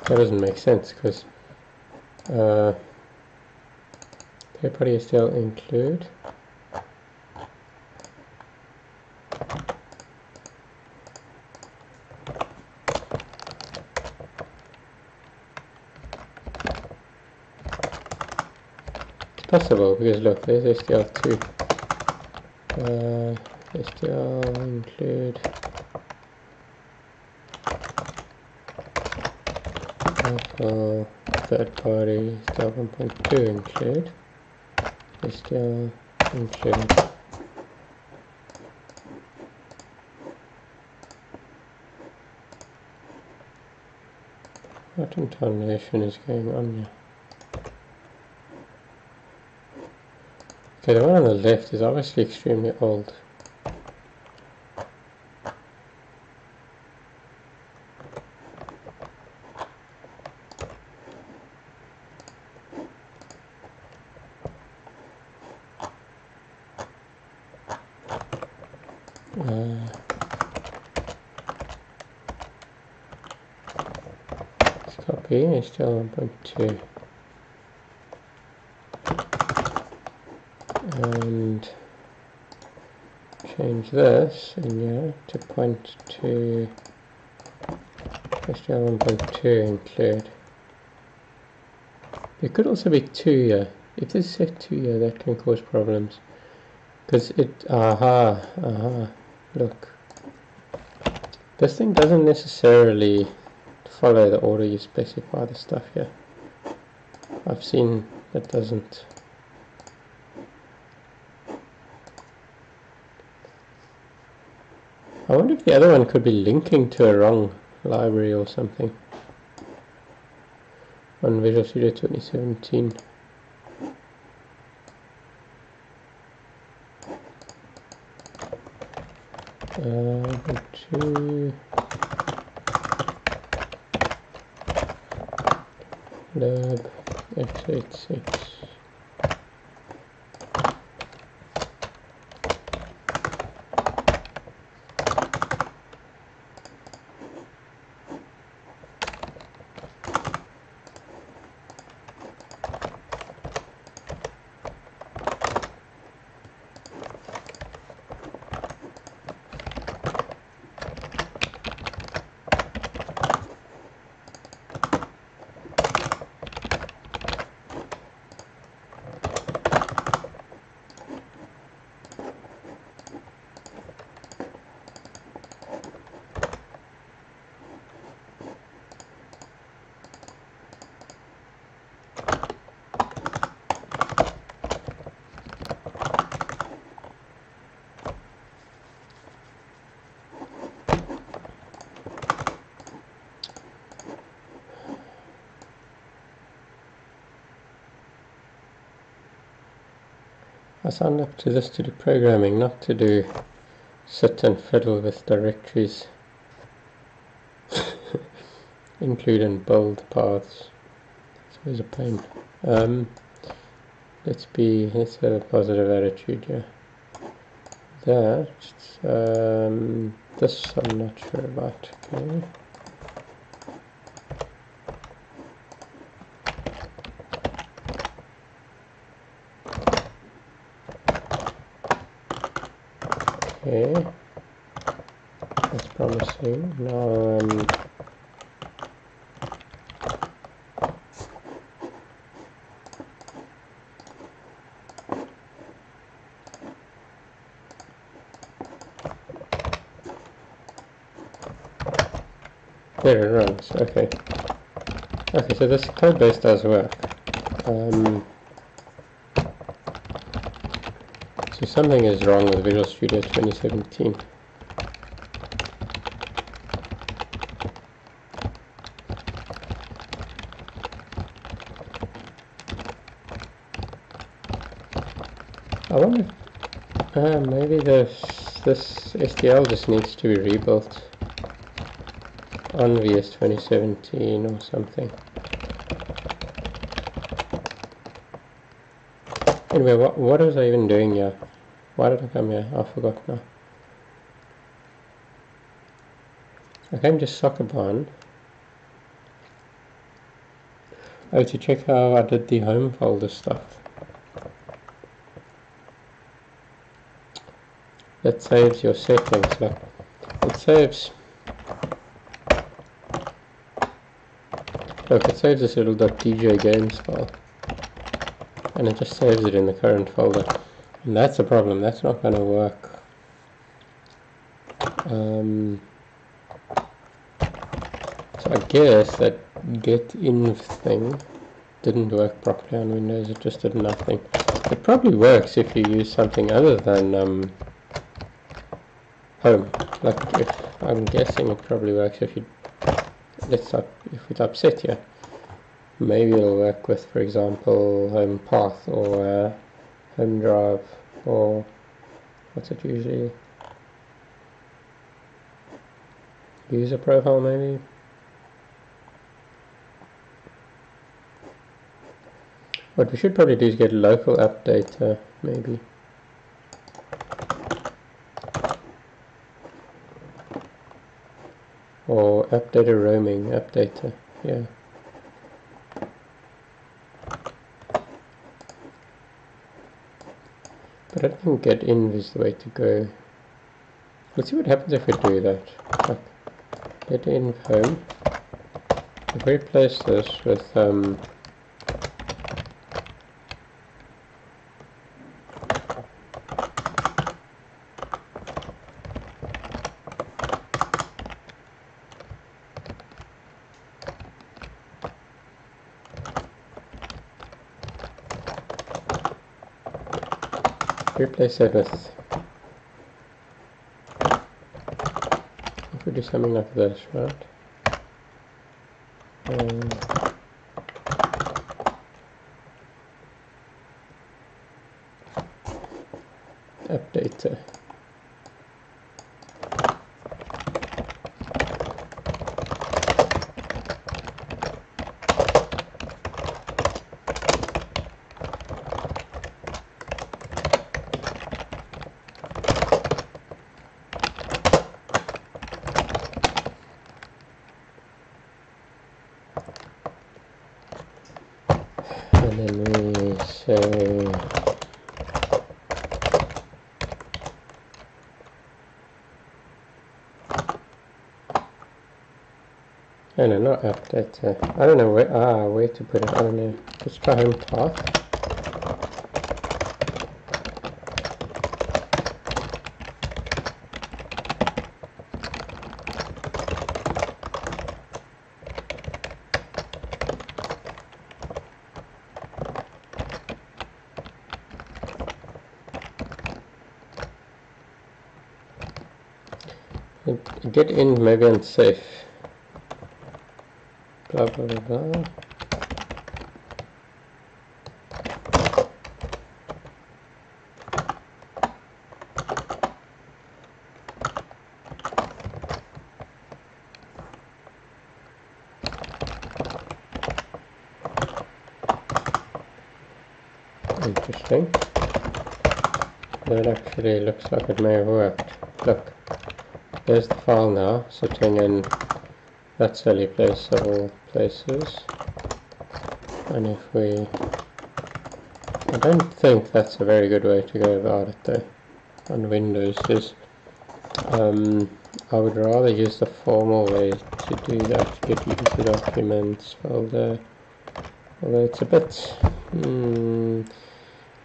That doesn't make sense because third party is still include. It's possible because look, there's STL2. STL include. Also, third party STL 1.2 include. STL include. What intonation is going on here? Okay, the one on the left is obviously extremely old. Let's copy STL 1.2 and change this in here to point to STL 1.2 include. There could also be 2 here. If there's set 2 here, that can cause problems. Because it, look. This thing doesn't necessarily follow the order you specify the stuff here. I've seen it doesn't. I wonder if the other one could be linking to a wrong library or something on Visual Studio 2017. To lab x86. I signed up to this to do programming, not to do sit and fiddle with directories, include and build paths. It's always a pain. Let's have a positive attitude here. This I'm not sure about. Okay. Okay, that's promising. Now, there it runs. Okay. Okay, so this code base does work. So something is wrong with Visual Studio 2017. I wonder if maybe this STL just needs to be rebuilt on VS 2017 or something. Anyway, what was I even doing here? Why did I come here? I forgot now. I came to Soccer Barn. Oh, to check how I did the home folder stuff. That saves your settings. Like, it saves. Look, it saves this little .dj games file, and it just saves it in the current folder. And that's a problem. That's not going to work. So I guess that getinv thing didn't work properly on Windows. It just did nothing. It probably works if you use something other than home. Like, if I'm guessing it probably works if you if we type set here. Maybe it'll work with, for example, home path or home drive, or what's it usually? User profile, maybe. What we should probably do is get local app data, maybe. Or app data roaming, app data, yeah. But I don't think getinv is the way to go. Let's see what happens if we do that. Like, getinv home. If we replace this with replace that with, if we do something like this, right? App data. And then we say no, not app data. I don't know where to put it. I don't know. Let's try home path. Getinv maybe unsafe. Blah blah blah blah. interesting. That actually looks like it may have worked. Look, there's the file now, sitting in that silly place of all places. And if we... I don't think that's a very good way to go about it though, on Windows. I would rather use the formal way to do that, get user documents folder, although it's a bit...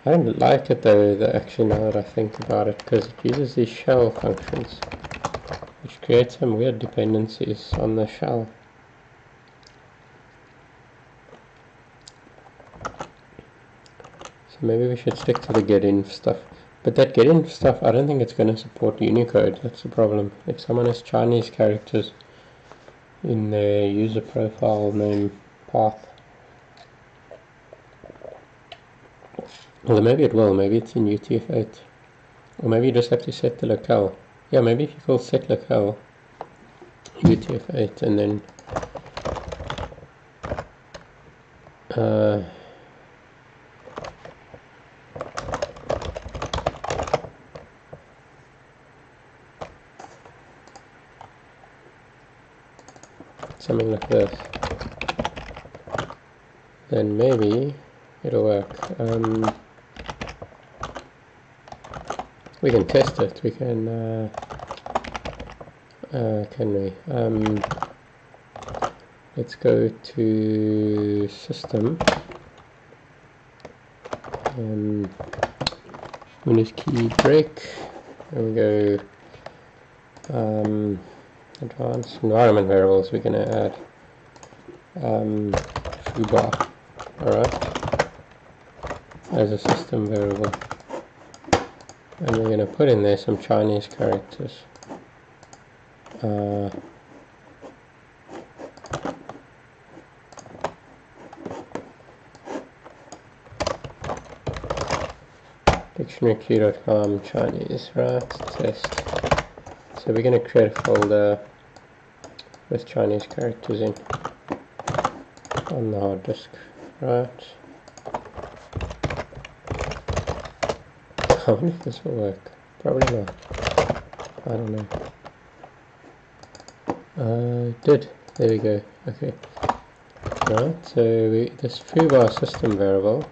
I don't like it though, actually, now that I think about it, because it uses these shell functions, which creates some weird dependencies on the shell. So maybe we should stick to the getinf stuff. But that getinf stuff, I don't think it's going to support Unicode. That's the problem. If someone has Chinese characters in their user profile name path, well, maybe it will. Maybe it's in UTF-8. Or maybe you just have to set the locale. Yeah, maybe if you call set locale UTF-8 and then something like this, then maybe it'll work. We can test it. We can we? Let's go to system. Windows key break. And we go advanced environment variables. We're going to add foobar, alright, as a system variable. And we're going to put in there some Chinese characters. Dictionary.com Chinese, right, test. So we're going to create a folder with Chinese characters in on the hard disk, right. I wonder if this will work. Probably not. I don't know. It did. There we go. Okay. Right, so this foobar system variable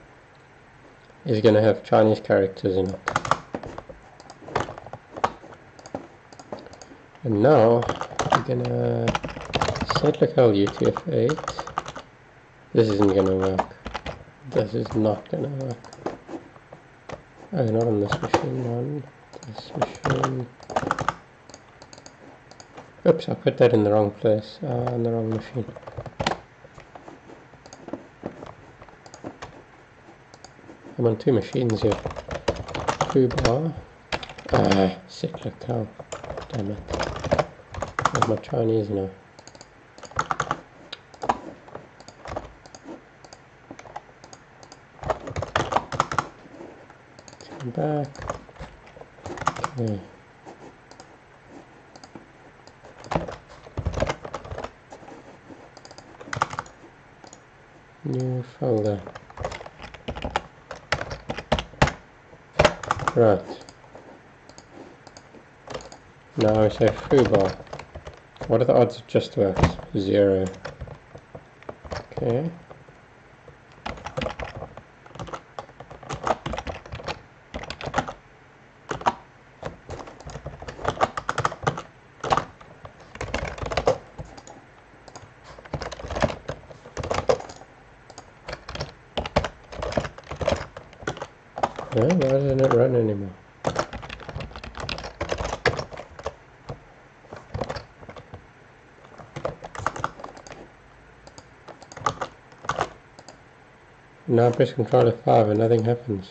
is going to have Chinese characters in it. And now we're going to set locale UTF-8. This isn't going to work. This is not going to work. Oh, not on this machine, on this machine. Oops, I put that in the wrong place, on the wrong machine. I'm on two machines here. Foobar. Set locale. Damn it. Where's my Chinese now? Come back. Okay. New folder. Right. Now I say foobar. What are the odds it just works? 0. Okay. No, why doesn't it run anymore? Now I press Ctrl F5 and nothing happens.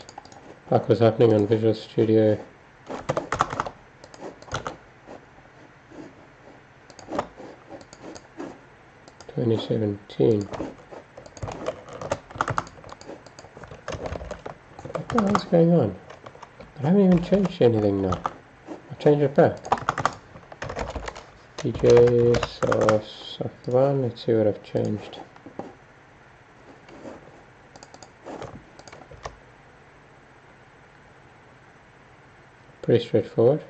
Like was happening on Visual Studio. (2017). What the hell's going on? I haven't even changed anything now. I'll change it back. DJ soft 1, let's see what I've changed. Pretty straightforward.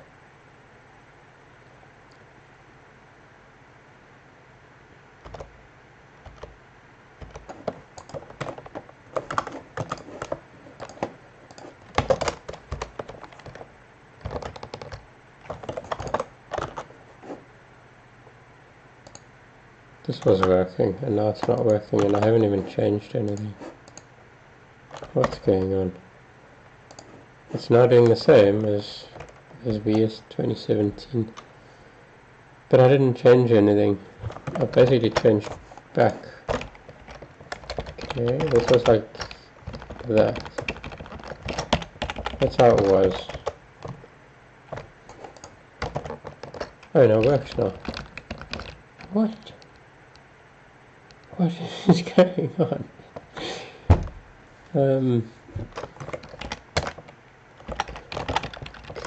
This was working and now it's not working, and I haven't even changed anything. What's going on? It's now doing the same as VS 2017, but I didn't change anything. I basically changed back. Okay, this was like that. That's how it was. Oh no, it works now. What? What is going on?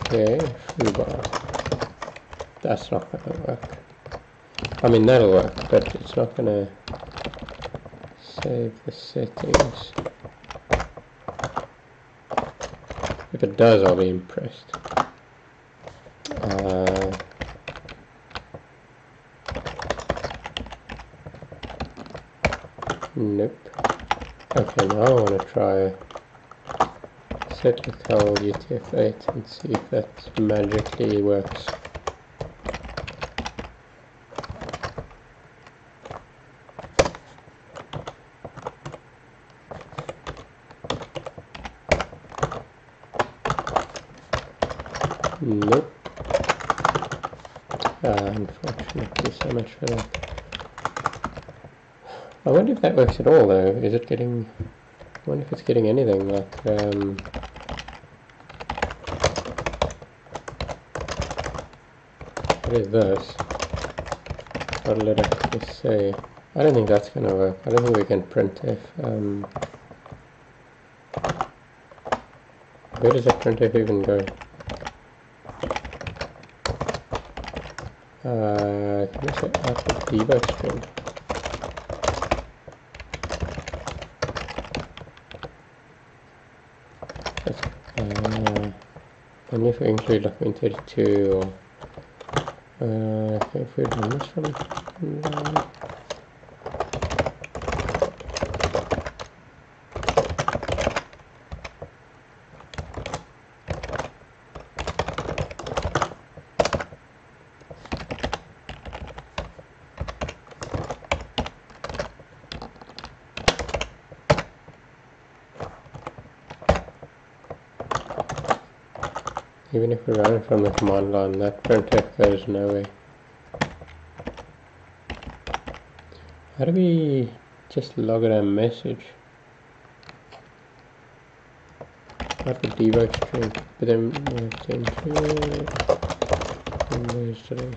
Okay, foobar. That's not gonna work. I mean, that'll work, but it's not gonna save the settings. If it does, I'll be impressed. Nope. Okay, now I want to try set locale UTF-8 and see if that magically works. Nope. Unfortunately, so much for that. I wonder if that works at all though. Is it getting... I wonder if it's getting anything like... what is this? What will it actually say? I don't think that's going to work. I don't think we can printf. Where does that printf even go? Can I say output debug string? Only if we include like Win32 or okay, if we run this from even if we run it from the command line, that printf goes nowhere. How do we just log it a message? Output debug string, but then Windows today.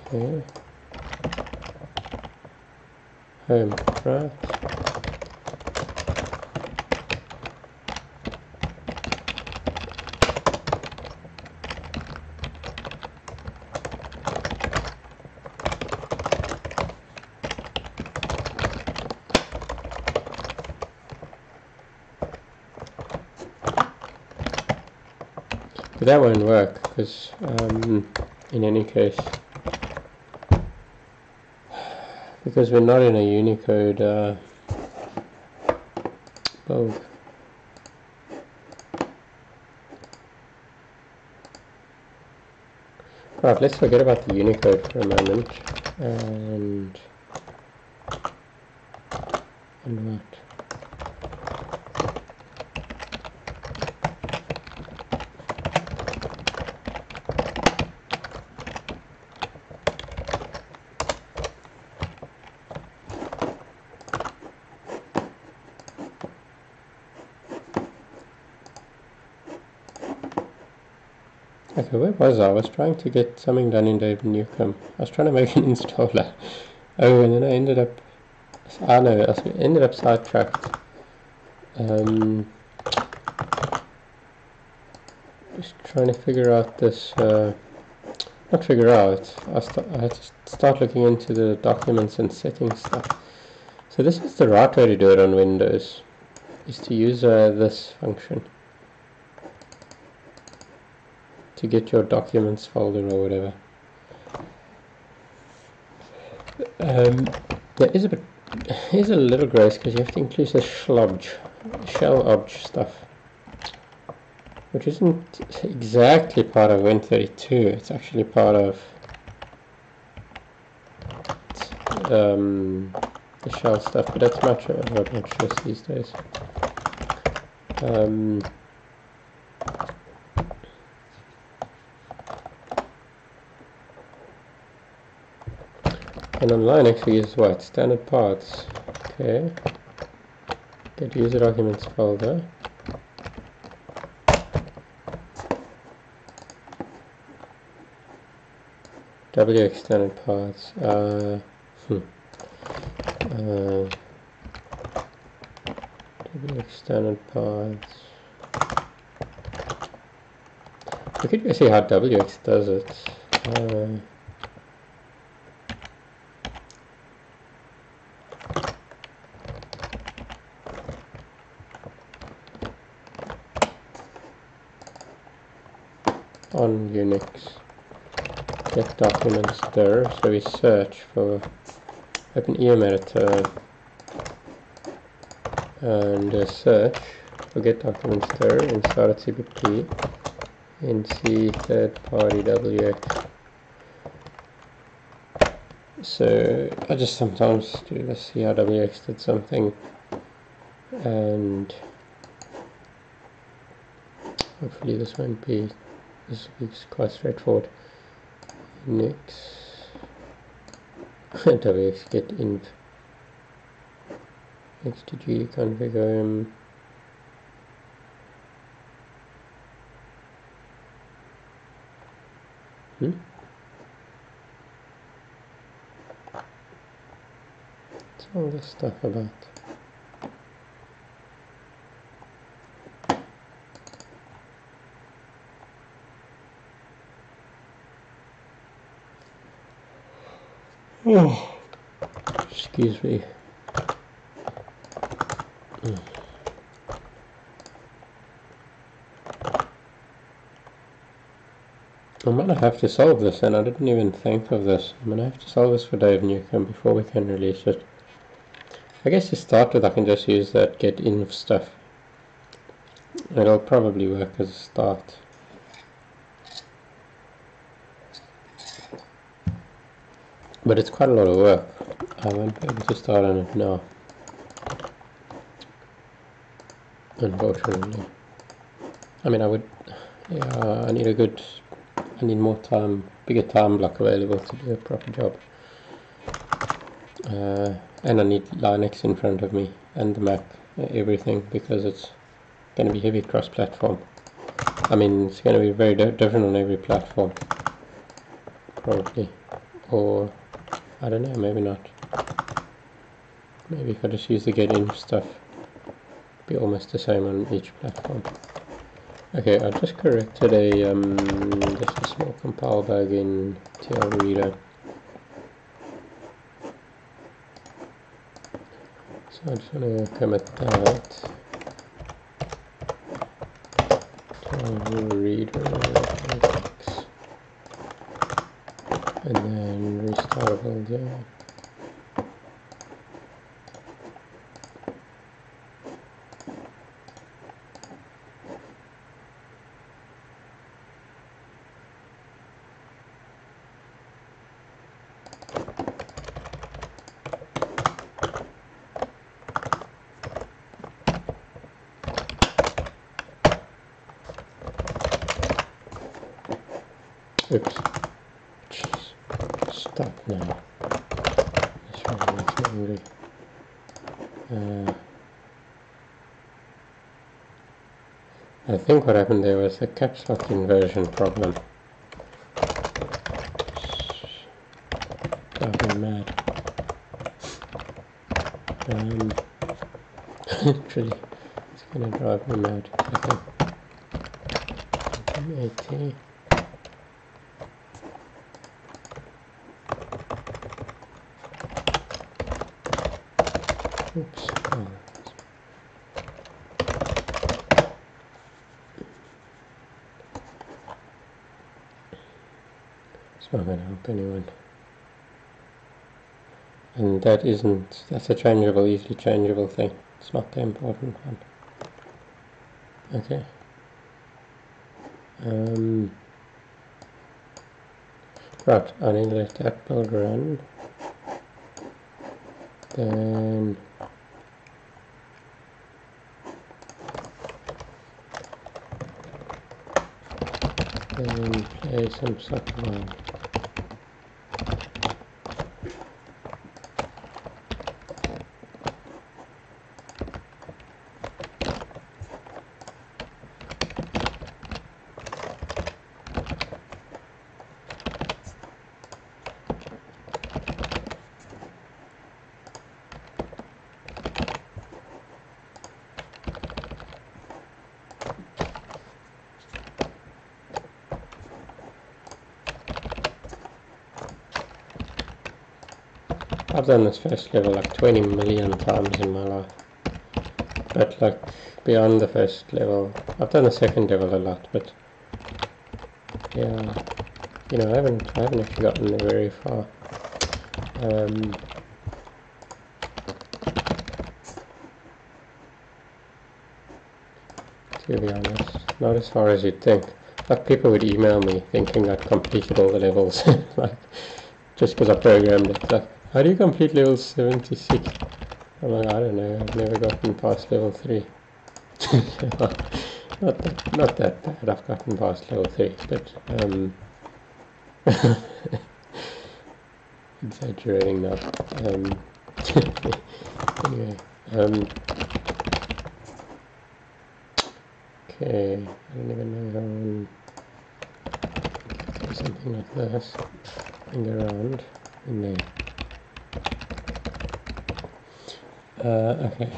Okay. Home, right. But that won't work because in any case, because we're not in a Unicode bulk. Right, let's forget about the Unicode for a moment and what? Okay, where was I? I was trying to get something done in Dave Gnukem. I was trying to make an installer. Oh, and then I ended up... I know, I ended up sidetracked. Just trying to figure out this... not figure out. I had to start looking into the documents and settings stuff. So this is the right way to do it on Windows. is to use this function to get your documents folder or whatever. There is here's a little grace because you have to include the shell obj stuff, which isn't exactly part of Win32. It's actually part of the shell stuff, but that's much less these days. And on Linux we use what? Standard paths. Okay. Get user documents folder. WX standard paths. WX standard paths. We could go see how WX does it. On Unix, get documents there, so we search for open EM editor and search for get documents there inside CPP nc third party WX. So I just sometimes do this, see how WX did something, and hopefully this won't be. This is quite straightforward. Unix WX get inv xtg configure What's all this stuff about? Oh, excuse me. I'm gonna have to solve this, and I didn't even think of this. I'm gonna have to solve this for Dave Gnukem before we can release it. I guess to start with, I can just use that get inv stuff. It'll probably work as a start. But it's quite a lot of work. I won't be able to start on it now, unfortunately. I mean, I would, yeah, I need more time, bigger time block available to do a proper job. And I need Linux in front of me, and the Mac, everything, because it's going to be heavy cross-platform. I mean, it's going to be very different on every platform, probably. Or, I don't know, maybe not. Maybe if I just use the get-inv stuff, it'll be almost the same on each platform. Okay, I just corrected just a small compile bug in TL Reader. So I just want to commit that. TL Reader, and then restart all that. Oops. Jeez. Stop now. This really makes me angry. I think what happened there was a caps lock inversion problem. Drive me mad. Literally, it's gonna drive me mad. Okay. Oops. Oh. not going to help anyone. And that's a changeable, easily changeable thing. It's not the important one. Okay. Right, I need to let that build run. Then play some soccer. I've done this first level like 20 million times in my life, but like beyond the first level, I've done the second level a lot, but yeah, you know, I haven't actually gotten very far. To be honest, not as far as you'd think. Like people would email me thinking I'd completed all the levels, like just because I programmed it. Like, how do you complete level 76? I'm like, I don't know, I've never gotten past level 3. not that bad, I've gotten past level 3, but exaggerating now. Anyway, okay, I don't even know how do something like this. And go around in there. Okay.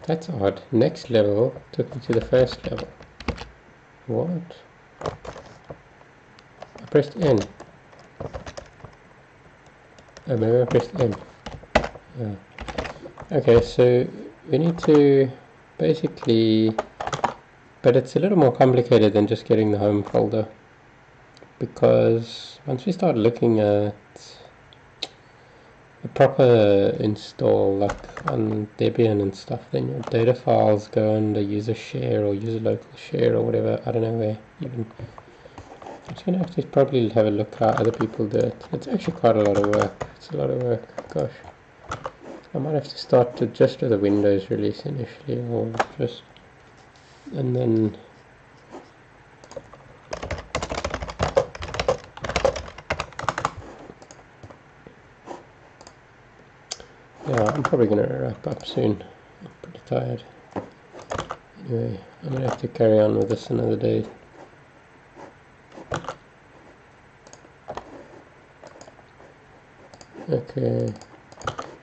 That's odd. Next level took me to the first level. What? I pressed N. Oh, maybe I pressed M. Yeah. Okay, so we need to basically, but it's a little more complicated than just getting the home folder, because once we start looking at a proper install, like on Debian and stuff, then your data files go under user share or user local share or whatever. I don't know where even. I'm just going to have to probably have a look how other people do it. It's actually quite a lot of work. It's a lot of work. Gosh. I might have to start to just with the Windows release initially, or just, and then yeah, I'm probably going to wrap up soon. I'm pretty tired. Anyway, I'm going to have to carry on with this another day. Okay,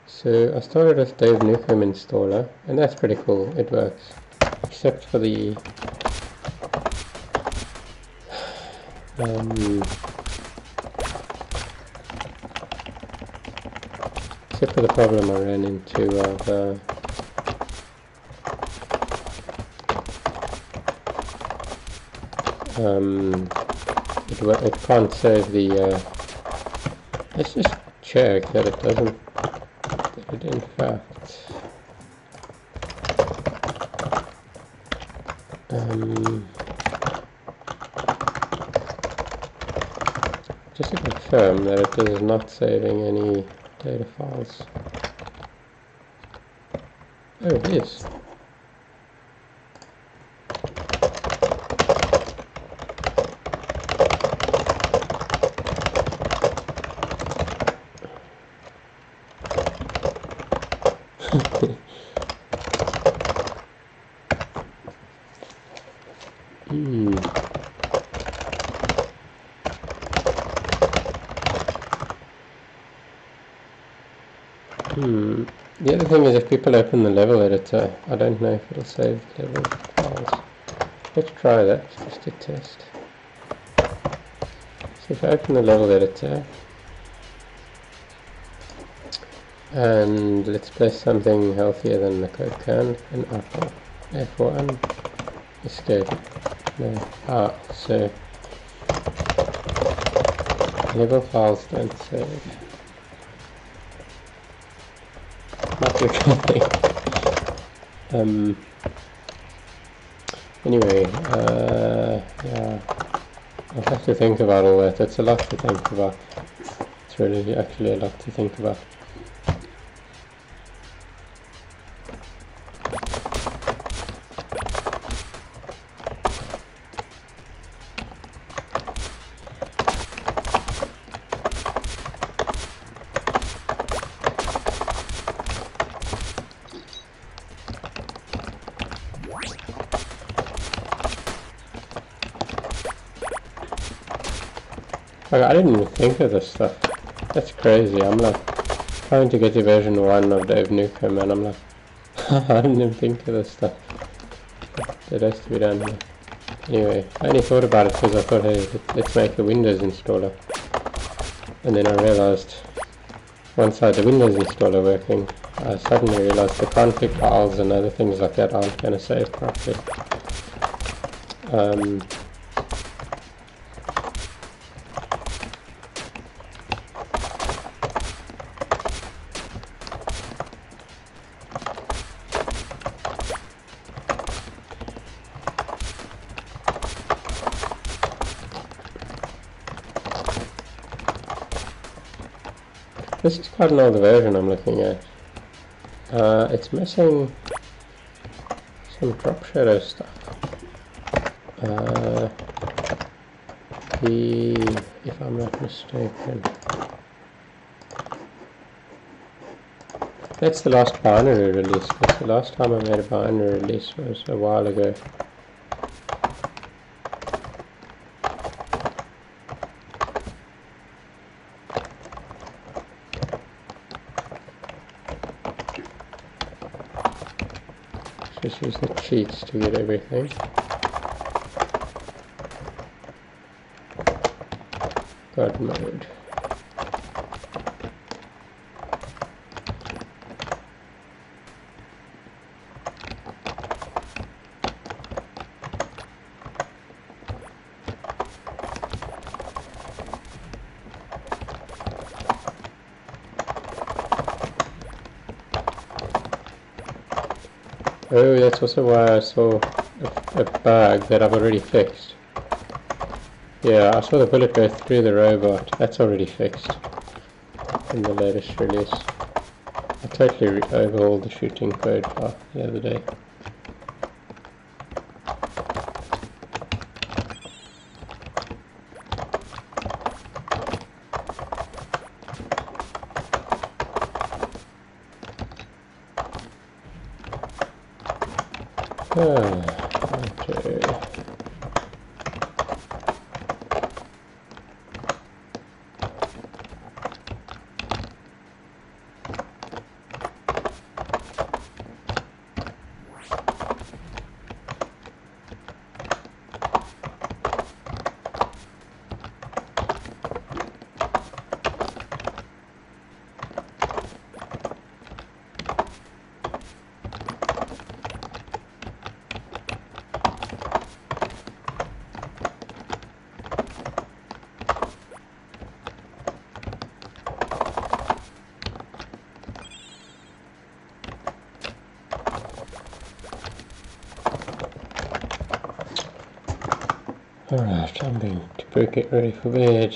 so I started with Dave Gnukem installer, and that's pretty cool. It works, except for the problem I ran into of it can't save the. Let's just check that it doesn't. That it in fact. Just to confirm that it is not saving any data files. Oh, it is. The other thing is, if people open the level editor, I don't know if it'll save the level files. Let's try that, just to test. So if I open the level editor, and let's play something healthier than the code can, an apple, F1, escape. No. Ah, so level files don't save. Not your thing. Anyway, yeah, I'll have to think about all that. It's a lot to think about. It's really actually a lot to think about. Like, I didn't even think of this stuff. That's crazy. I'm like trying to get to version 1 of Dave Gnukem and I'm like, I didn't even think of this stuff. It has to be done here. Anyway, I only thought about it because I thought, hey, let's make a Windows installer. And then I realized, once I had the Windows installer working, I suddenly realized the config files and other things like that aren't going to save properly. This is quite an old version I'm looking at. It's missing some drop shadow stuff. If I'm not mistaken, that's the last binary release, because the last time I made a binary release was a while ago. Just use the cheats to get everything. God mode. Oh, that's also why I saw a bug that I've already fixed. Yeah, I saw the bullet go through the robot. That's already fixed in the latest release. I totally overhauled the shooting code file the other day. Okay. Alright, I'm going to get ready for bed.